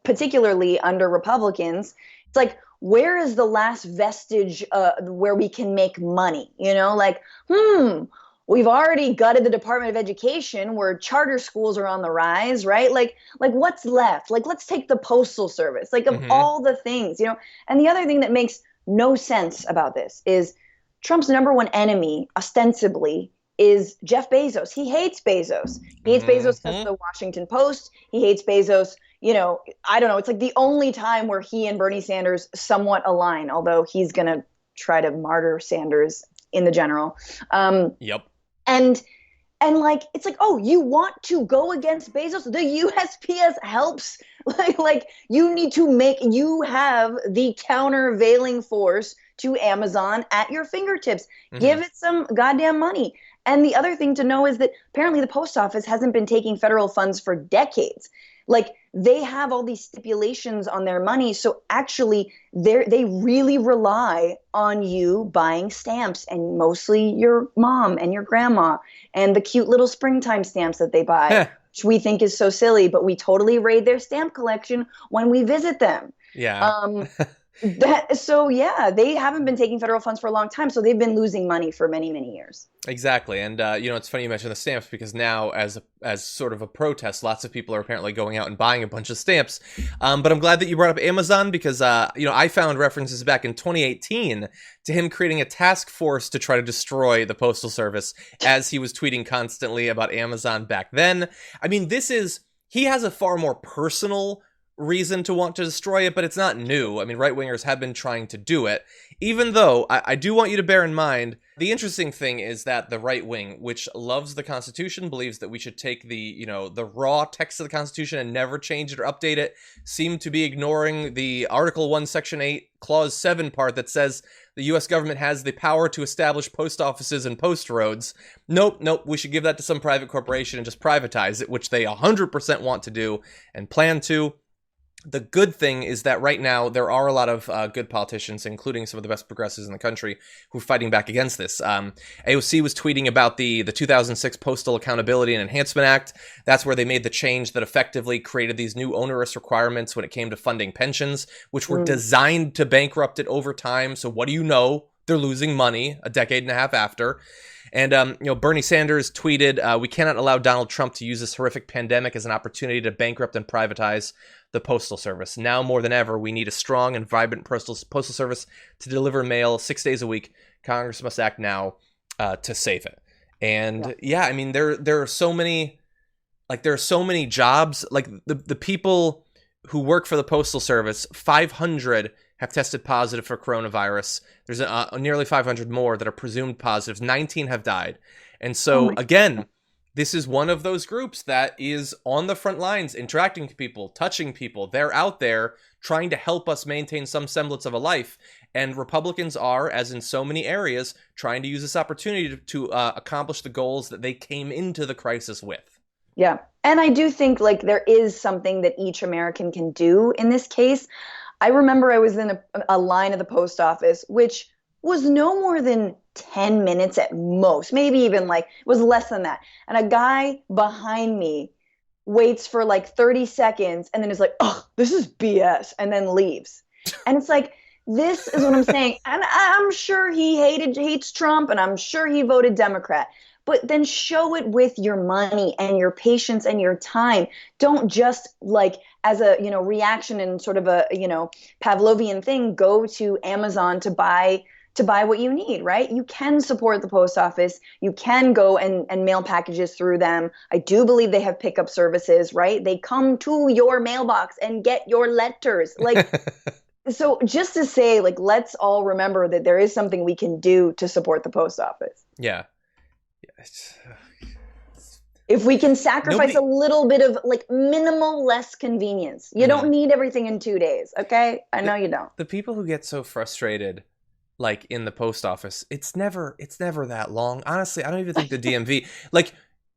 particularly under Republicans, it's like, where is the last vestige where we can make money? We've already gutted the Department of Education where charter schools are on the rise, right? Like what's left? Like, let's take the Postal Service, of all the things, And the other thing that makes no sense about this is Trump's number one enemy, ostensibly, is Jeff Bezos. He hates Bezos. He hates Bezos because of the Washington Post. He hates Bezos. I don't know. It's like the only time where he and Bernie Sanders somewhat align, although he's going to try to martyr Sanders in the general. Yep. And it's like, oh, you want to go against Bezos? The USPS helps. You have the countervailing force to Amazon at your fingertips. Give it some goddamn money. And the other thing to know is that apparently the post office hasn't been taking federal funds for decades. They have all these stipulations on their money. So actually they really rely on you buying stamps, and mostly your mom and your grandma and the cute little springtime stamps that they buy, which we think is so silly, but we totally raid their stamp collection when we visit them. Yeah. They haven't been taking federal funds for a long time, so they've been losing money for many, many years. Exactly. And, it's funny you mentioned the stamps, because now as sort of a protest, lots of people are apparently going out and buying a bunch of stamps. But I'm glad that you brought up Amazon, because, I found references back in 2018 to him creating a task force to try to destroy the Postal Service, as he was tweeting constantly about Amazon back then. I mean, he has a far more personal reason to want to destroy it, but it's not new. I mean, right-wingers have been trying to do it, even though I do want you to bear in mind, the interesting thing is that the right wing, which loves the Constitution, believes that we should take the raw text of the Constitution and never change it or update it, seem to be ignoring the Article 1, Section 8, Clause 7 part that says the U.S. government has the power to establish post offices and post roads. Nope, we should give that to some private corporation and just privatize it, which they 100% want to do and plan to. The good thing is that right now there are a lot of good politicians, including some of the best progressives in the country, who are fighting back against this. AOC was tweeting about the 2006 Postal Accountability and Enhancement Act. That's where they made the change that effectively created these new onerous requirements when it came to funding pensions, which were designed to bankrupt it over time. So what do you know? They're losing money a decade and a half after. And, Bernie Sanders tweeted, we cannot allow Donald Trump to use this horrific pandemic as an opportunity to bankrupt and privatize the Postal Service. Now more than ever, we need a strong and vibrant Postal Service to deliver mail 6 days a week. Congress must act now to save it. And I mean, there are so many, jobs, like the people who work for the Postal Service, 500 have tested positive for coronavirus. There's nearly 500 more that are presumed positives. 19 have died. And so, again, this is one of those groups that is on the front lines, interacting with people, touching people. They're out there trying to help us maintain some semblance of a life. And Republicans are, as in so many areas, trying to use this opportunity to accomplish the goals that they came into the crisis with. Yeah. And I do think there is something that each American can do in this case. I remember I was in a line at the post office, which was no more than 10 minutes at most, maybe even it was less than that. And a guy behind me waits for 30 seconds and then is like, oh, this is BS, and then leaves. And it's this is what I'm saying. And I'm sure he hates Trump, and I'm sure he voted Democrat. But then show it with your money and your patience and your time. Don't just as a reaction and sort of a Pavlovian thing, go to Amazon to buy what you need, right? You can support the post office. You can go and mail packages through them. I do believe they have pickup services, right? They come to your mailbox and get your letters. So just to say, let's all remember that there is something we can do to support the post office. Yeah. If we can sacrifice a little bit of minimal less convenience. You don't need everything in 2 days, okay? I know you don't. The people who get so frustrated in the post office, it's never that long. Honestly, I don't even think the DMV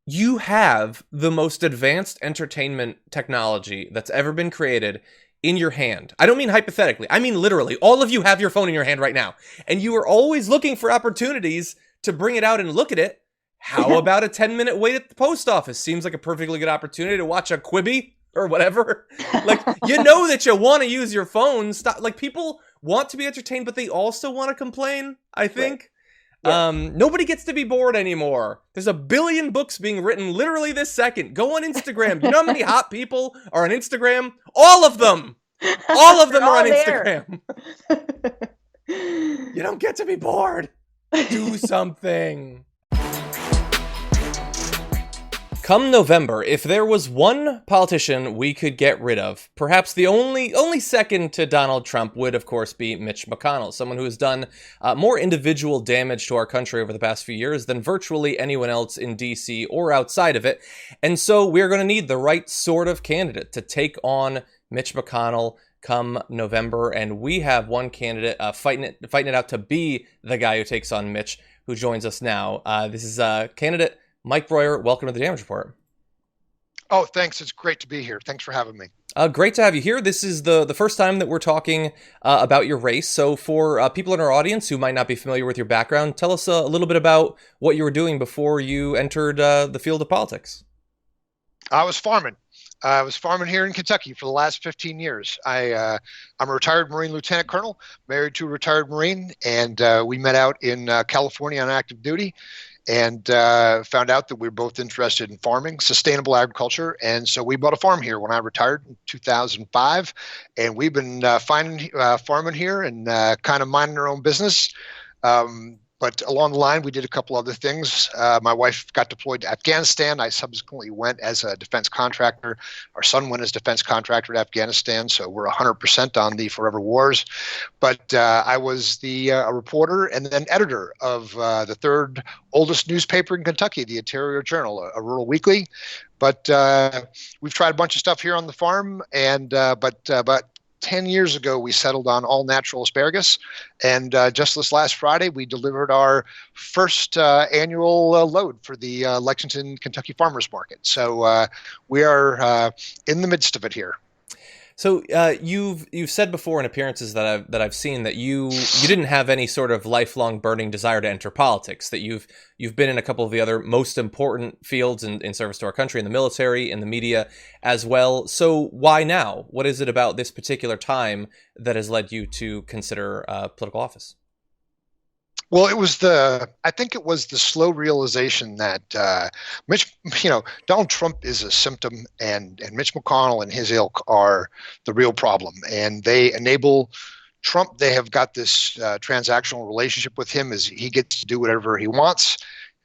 you have the most advanced entertainment technology that's ever been created in your hand. I don't mean hypothetically. I mean literally. All of you have your phone in your hand right now, and you are always looking for opportunities to bring it out and look at it. How about a 10-minute wait at the post office? Seems like a perfectly good opportunity to watch a Quibi or whatever. That you want to use your phone. Stop. People want to be entertained, but they also want to complain, I think. Right. Yeah. Nobody gets to be bored anymore. There's 1 billion books being written literally this second. Go on Instagram. You know how many hot people are on Instagram? All of them. All of them are on Instagram. You don't get to be bored. Do something. Come November, if there was one politician we could get rid of, perhaps the only second to Donald Trump would, of course, be Mitch McConnell, someone who has done more individual damage to our country over the past few years than virtually anyone else in D.C. or outside of it. And so we're going to need the right sort of candidate to take on Mitch McConnell come November. And we have one candidate fighting it out to be the guy who takes on Mitch, who joins us now. This is candidate Mike Breuer. Welcome to the Damage Report. Oh, thanks. It's great to be here. Thanks for having me. Great to have you here. This is the first time that we're talking about your race. So for people in our audience who might not be familiar with your background, tell us a little bit about what you were doing before you entered the field of politics. I was farming. I was farming here in Kentucky for the last 15 years. I'm a retired Marine Lieutenant Colonel, married to a retired Marine, and we met out in California on active duty, and found out that we were both interested in farming, sustainable agriculture, and so we bought a farm here when I retired in 2005, and we've been farming here and kind of minding our own business. But along the line, we did a couple other things. My wife got deployed to Afghanistan. I subsequently went as a defense contractor. Our son went as defense contractor to Afghanistan, so we're 100% on the forever wars. But I was a reporter and then editor of the third oldest newspaper in Kentucky, the Interior Journal, a rural weekly. But we've tried a bunch of stuff here on the farm, and but 10 years ago, we settled on all natural asparagus. And just this last Friday, we delivered our first annual load for the Lexington, Kentucky Farmers Market. So we are in the midst of it here. So you've said before in appearances that I've seen that you didn't have any sort of lifelong burning desire to enter politics, that you've been in a couple of the other most important fields in service to our country, in the military, in the media as well. So why now? What is it about this particular time that has led you to consider political office? Well, I think it was the slow realization that Donald Trump is a symptom, and Mitch McConnell and his ilk are the real problem. And they enable Trump. They have got this transactional relationship with him as he gets to do whatever he wants,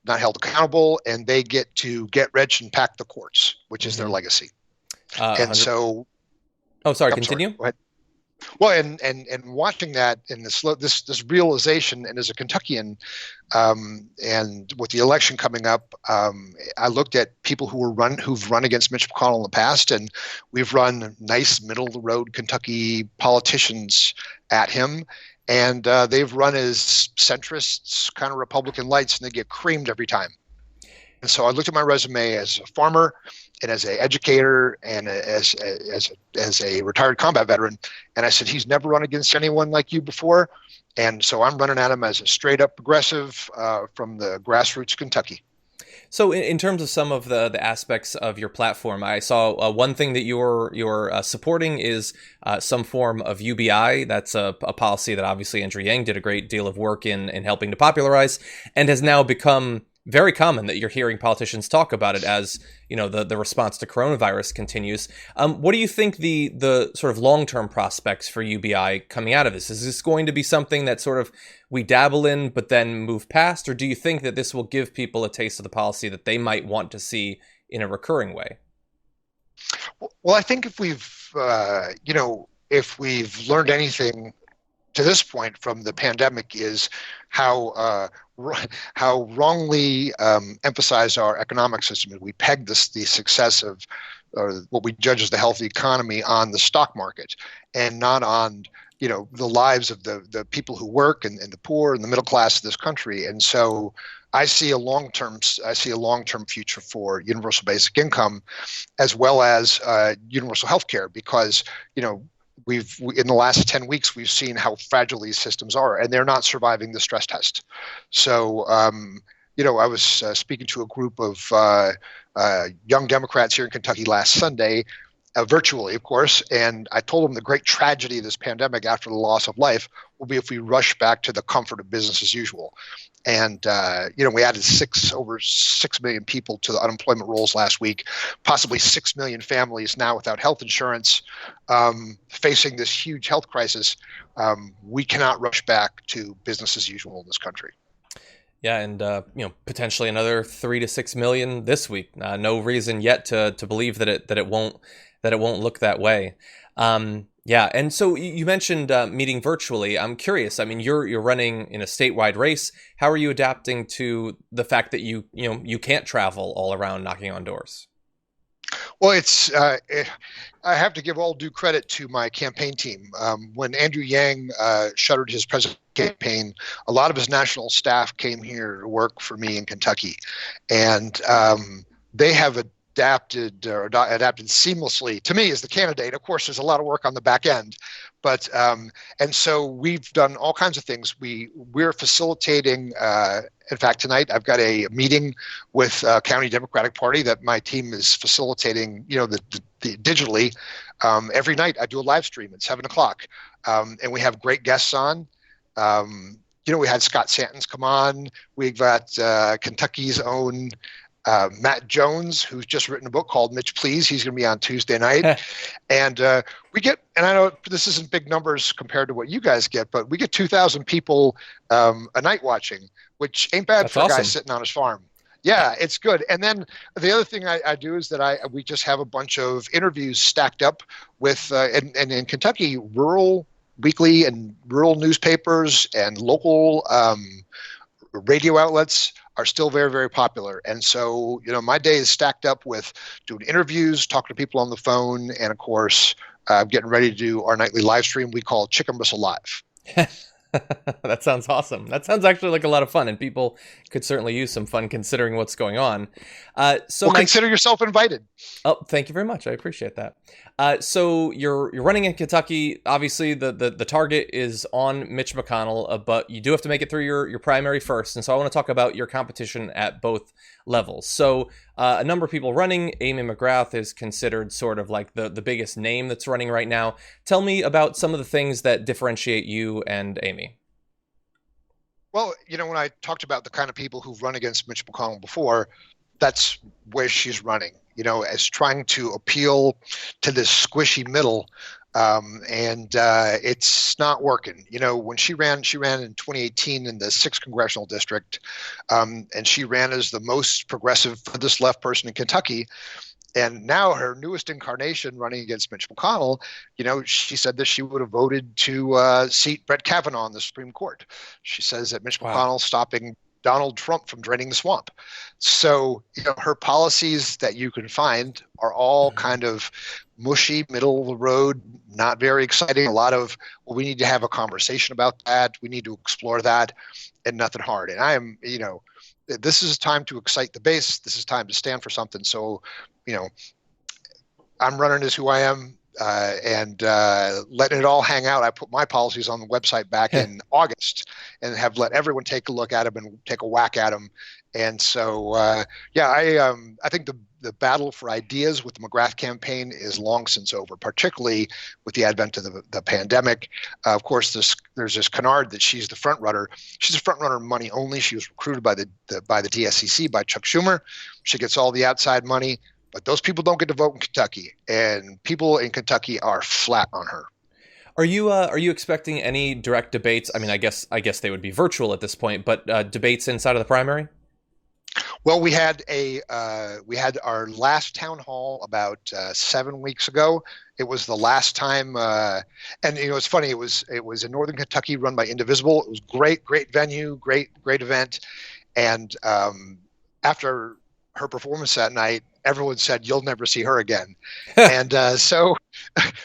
not held accountable, and they get to get rich and pack the courts, which is their legacy. And so, continue. Sorry, go ahead. Well, and watching that and this realization, and as a Kentuckian, and with the election coming up, I looked at people who've run against Mitch McConnell in the past, and we've run nice middle of the road Kentucky politicians at him, and they've run as centrists, kind of Republican lights, and they get creamed every time. And so I looked at my resume as a farmer and as an educator and as a retired combat veteran, and I said, he's never run against anyone like you before. And so I'm running at him as a straight up progressive from the grassroots Kentucky. So in terms of some of the aspects of your platform, I saw one thing that you're supporting is some form of UBI. That's a policy that obviously Andrew Yang did a great deal of work in helping to popularize, and has now become very common that you're hearing politicians talk about it as, the response to coronavirus continues. What do you think the sort of long-term prospects for UBI coming out of this? Is this going to be something that sort of we dabble in but then move past, or do you think that this will give people a taste of the policy that they might want to see in a recurring way? Well, I think if we've learned anything to this point from the pandemic is how wrongly emphasized our economic system is. We peg the success of what we judge as the healthy economy on the stock market, and not on the lives of the people who work and the poor and the middle class of this country. And so I see a long-term future for universal basic income, as well as universal health care, because we've in the last 10 weeks we've seen how fragile these systems are, and they're not surviving the stress test. So I was speaking to a group of young Democrats here in Kentucky last Sunday, virtually, of course, and I told them the great tragedy of this pandemic after the loss of life will be if we rush back to the comfort of business as usual. And we added over 6 million people to the unemployment rolls last week, possibly 6 million families now without health insurance, facing this huge health crisis. We cannot rush back to business as usual in this country. Yeah, and potentially another 3 to 6 million this week. No reason yet to believe that it won't look that way. Yeah, and so you mentioned meeting virtually. I'm curious. I mean, you're running in a statewide race. How are you adapting to the fact that you can't travel all around knocking on doors? Well, I have to give all due credit to my campaign team. When Andrew Yang shuttered his presidential campaign, a lot of his national staff came here to work for me in Kentucky, and they have adapted seamlessly to me as the candidate. Of course, there's a lot of work on the back end, but and so we've done all kinds of things. We're facilitating. In fact, tonight I've got a meeting with County Democratic Party that my team is facilitating. The digitally. Every night I do a live stream at 7:00, and we have great guests on. We had Scott Santens come on. We've got Kentucky's own Matt Jones, who's just written a book called Mitch Please. He's going to be on Tuesday night. And we get, and I know this isn't big numbers compared to what you guys get, but we get 2,000 people a night watching, which ain't bad. That's for awesome. A guy sitting on his farm. Yeah, it's good. And then the other thing I do is that we just have a bunch of interviews stacked up with, and in Kentucky, rural weekly and rural newspapers and local radio outlets are still very, very popular. And so, my day is stacked up with doing interviews, talking to people on the phone, and of course, getting ready to do our nightly live stream we call Chicken Bristle Live. That sounds awesome. That sounds actually like a lot of fun, and people could certainly use some fun considering what's going on. Consider yourself invited. Oh, thank you very much. I appreciate that. So you're running in Kentucky. Obviously, the target is on Mitch McConnell, but you do have to make it through your primary first. And so I want to talk about your competition at both levels. So a number of people running. Amy McGrath is considered sort of like the biggest name that's running right now. Tell me about some of the things that differentiate you and Amy. Well, when I talked about the kind of people who've run against Mitch McConnell before, that's where she's running, as trying to appeal to this squishy middle. And it's not working. When she ran in 2018 in the 6th congressional district, and she ran as the most progressive this left person in Kentucky. And now her newest incarnation running against Mitch McConnell, she said that she would have voted to seat Brett Kavanaugh on the Supreme Court. She says that Mitch McConnell stopping Donald Trump from draining the swamp. So, her policies that you can find are all kind of mushy, middle of the road, not very exciting. A lot of, we need to have a conversation about that. We need to explore that, and nothing hard. And I am, this is time to excite the base. This is time to stand for something. So, I'm running as who I am. And letting it all hang out. I put my policies on the website back in August and have let everyone take a look at them and take a whack at them. And so, I think the battle for ideas with the McGrath campaign is long since over, particularly with the advent of the pandemic. Of course, there's this canard that she's the front runner. She's a front runner money only. She was recruited by the DSCC, by Chuck Schumer. She gets all the outside money. But those people don't get to vote in Kentucky, and people in Kentucky are flat on her. Are you expecting any direct debates? I mean, I guess they would be virtual at this point, but debates inside of the primary? Well, we had our last town hall about 7 weeks ago. It was the last time, and it's funny. It was in Northern Kentucky, run by Indivisible. It was great venue, great event, and after her performance that night, everyone said, "You'll never see her again." And so,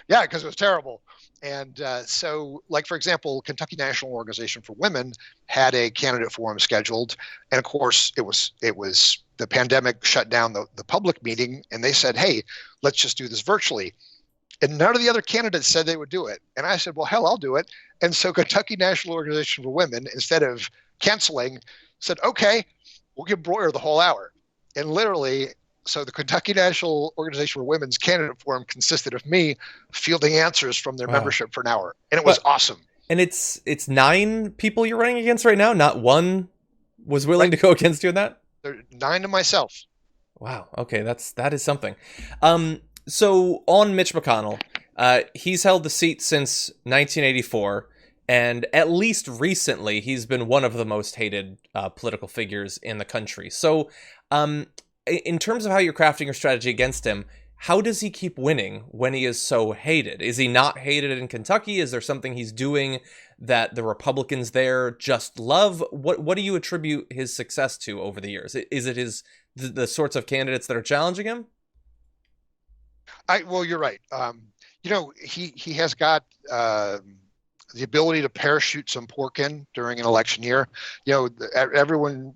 yeah, because it was terrible. And so, like, for example, Kentucky National Organization for Women had a candidate forum scheduled. And of course, it was the pandemic shut down the public meeting. And they said, "Hey, let's just do this virtually." And none of the other candidates said they would do it. And I said, "Well, hell, I'll do it." And so Kentucky National Organization for Women, instead of canceling, said, "Okay, we'll give Breuer the whole hour." And literally, so the Kentucky National Organization for Women's candidate forum consisted of me fielding answers from their membership for an hour. And it was awesome. And it's 9 people you're running against right now? Not one was willing to go against you in that? There are 9 to myself. Wow. Okay, that is something. So on Mitch McConnell, he's held the seat since 1984. And at least recently, he's been one of the most hated political figures in the country. So in terms of how you're crafting your strategy against him, how does he keep winning when he is so hated? Is he not hated in Kentucky? Is there something he's doing that the Republicans there just love? What do you attribute his success to over the years? Is it the sorts of candidates that are challenging him? Well, you're right. He has got the ability to parachute some pork in during an election year. Everyone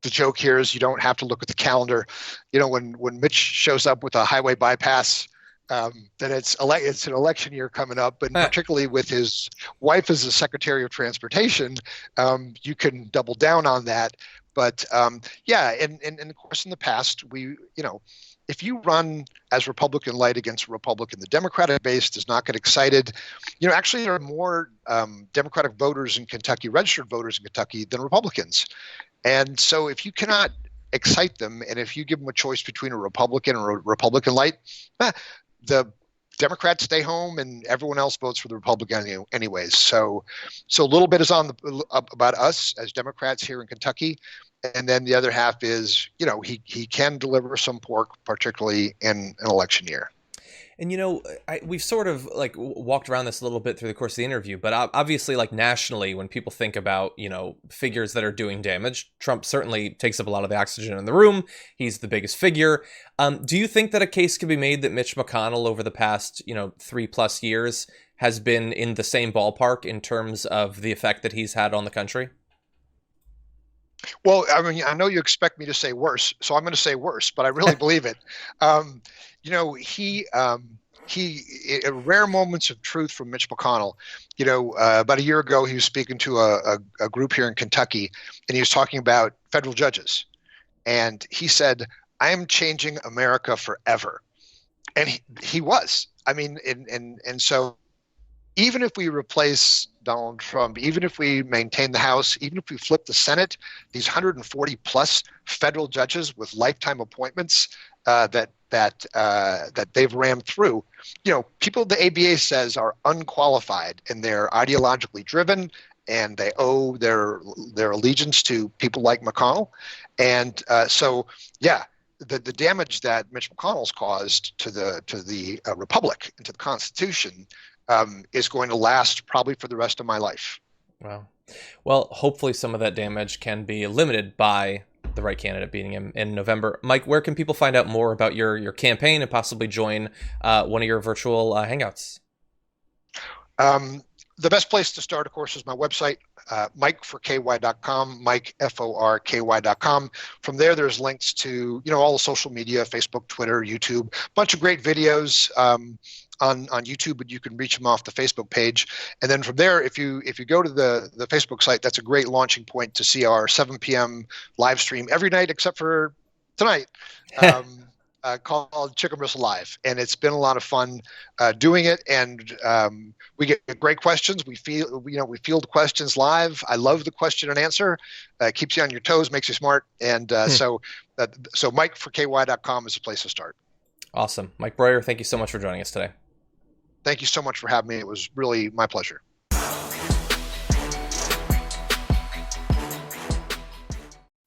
the joke here is you don't have to look at the calendar. When Mitch shows up with a highway bypass, then it's an election year coming up, and particularly with his wife as the Secretary of Transportation, you can double down on that. But and of course in the past if you run as Republican light against a Republican, the Democratic base does not get excited. Actually there are more Democratic voters in Kentucky, registered voters in Kentucky, than Republicans. And so if you cannot excite them, and if you give them a choice between a Republican or a Republican light, the Democrats stay home and everyone else votes for the Republican anyways. So a little bit is about us as Democrats here in Kentucky. And then the other half is, he can deliver some pork, particularly in an election year. And, we've sort of walked around this a little bit through the course of the interview, but obviously nationally, when people think about, figures that are doing damage, Trump certainly takes up a lot of the oxygen in the room. He's the biggest figure. Do you think that a case could be made that Mitch McConnell over the past, 3+ years has been in the same ballpark in terms of the effect that he's had on the country? Well, I know you expect me to say worse, so I'm going to say worse, but I really believe it. He rare moments of truth from Mitch McConnell. About a year ago, he was speaking to a group here in Kentucky, and he was talking about federal judges. And he said, "I am changing America forever." And he was. And so even if we replace Donald Trump, even if we maintain the House, even if we flip the Senate, these 140 plus federal judges with lifetime appointments that they've rammed through, people the ABA says are unqualified, and they're ideologically driven, and they owe their allegiance to people like McConnell. And the damage that Mitch McConnell's caused to the Republic and to the Constitution is going to last probably for the rest of my life. Wow. Well, hopefully some of that damage can be limited by the right candidate beating him in November. Mike, where can people find out more about your campaign and possibly join one of your virtual hangouts? The best place to start, of course, is my website, mikeforky.com, mikeforky.com. From there's links to, all the social media, Facebook, Twitter, YouTube, a bunch of great videos on YouTube, but you can reach them off the Facebook page. And then from there, if you go to the Facebook site, that's a great launching point to see our 7 p.m. live stream every night except for tonight. Called Chicken Bristle Live, and it's been a lot of fun doing it. And we get great questions. We field questions live. I love the question and answer. Keeps you on your toes, makes you smart. And so MikeForKY.com is a place to start. Awesome, Mike Breuer. Thank you so much for joining us today. Thank you so much for having me. It was really my pleasure.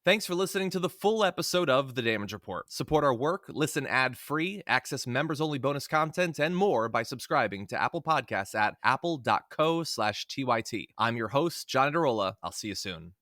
Thanks for listening to the full episode of The Damage Report. Support our work, listen ad-free, access members-only bonus content, and more by subscribing to Apple Podcasts at apple.co/TYT. I'm your host, John Adarola. I'll see you soon.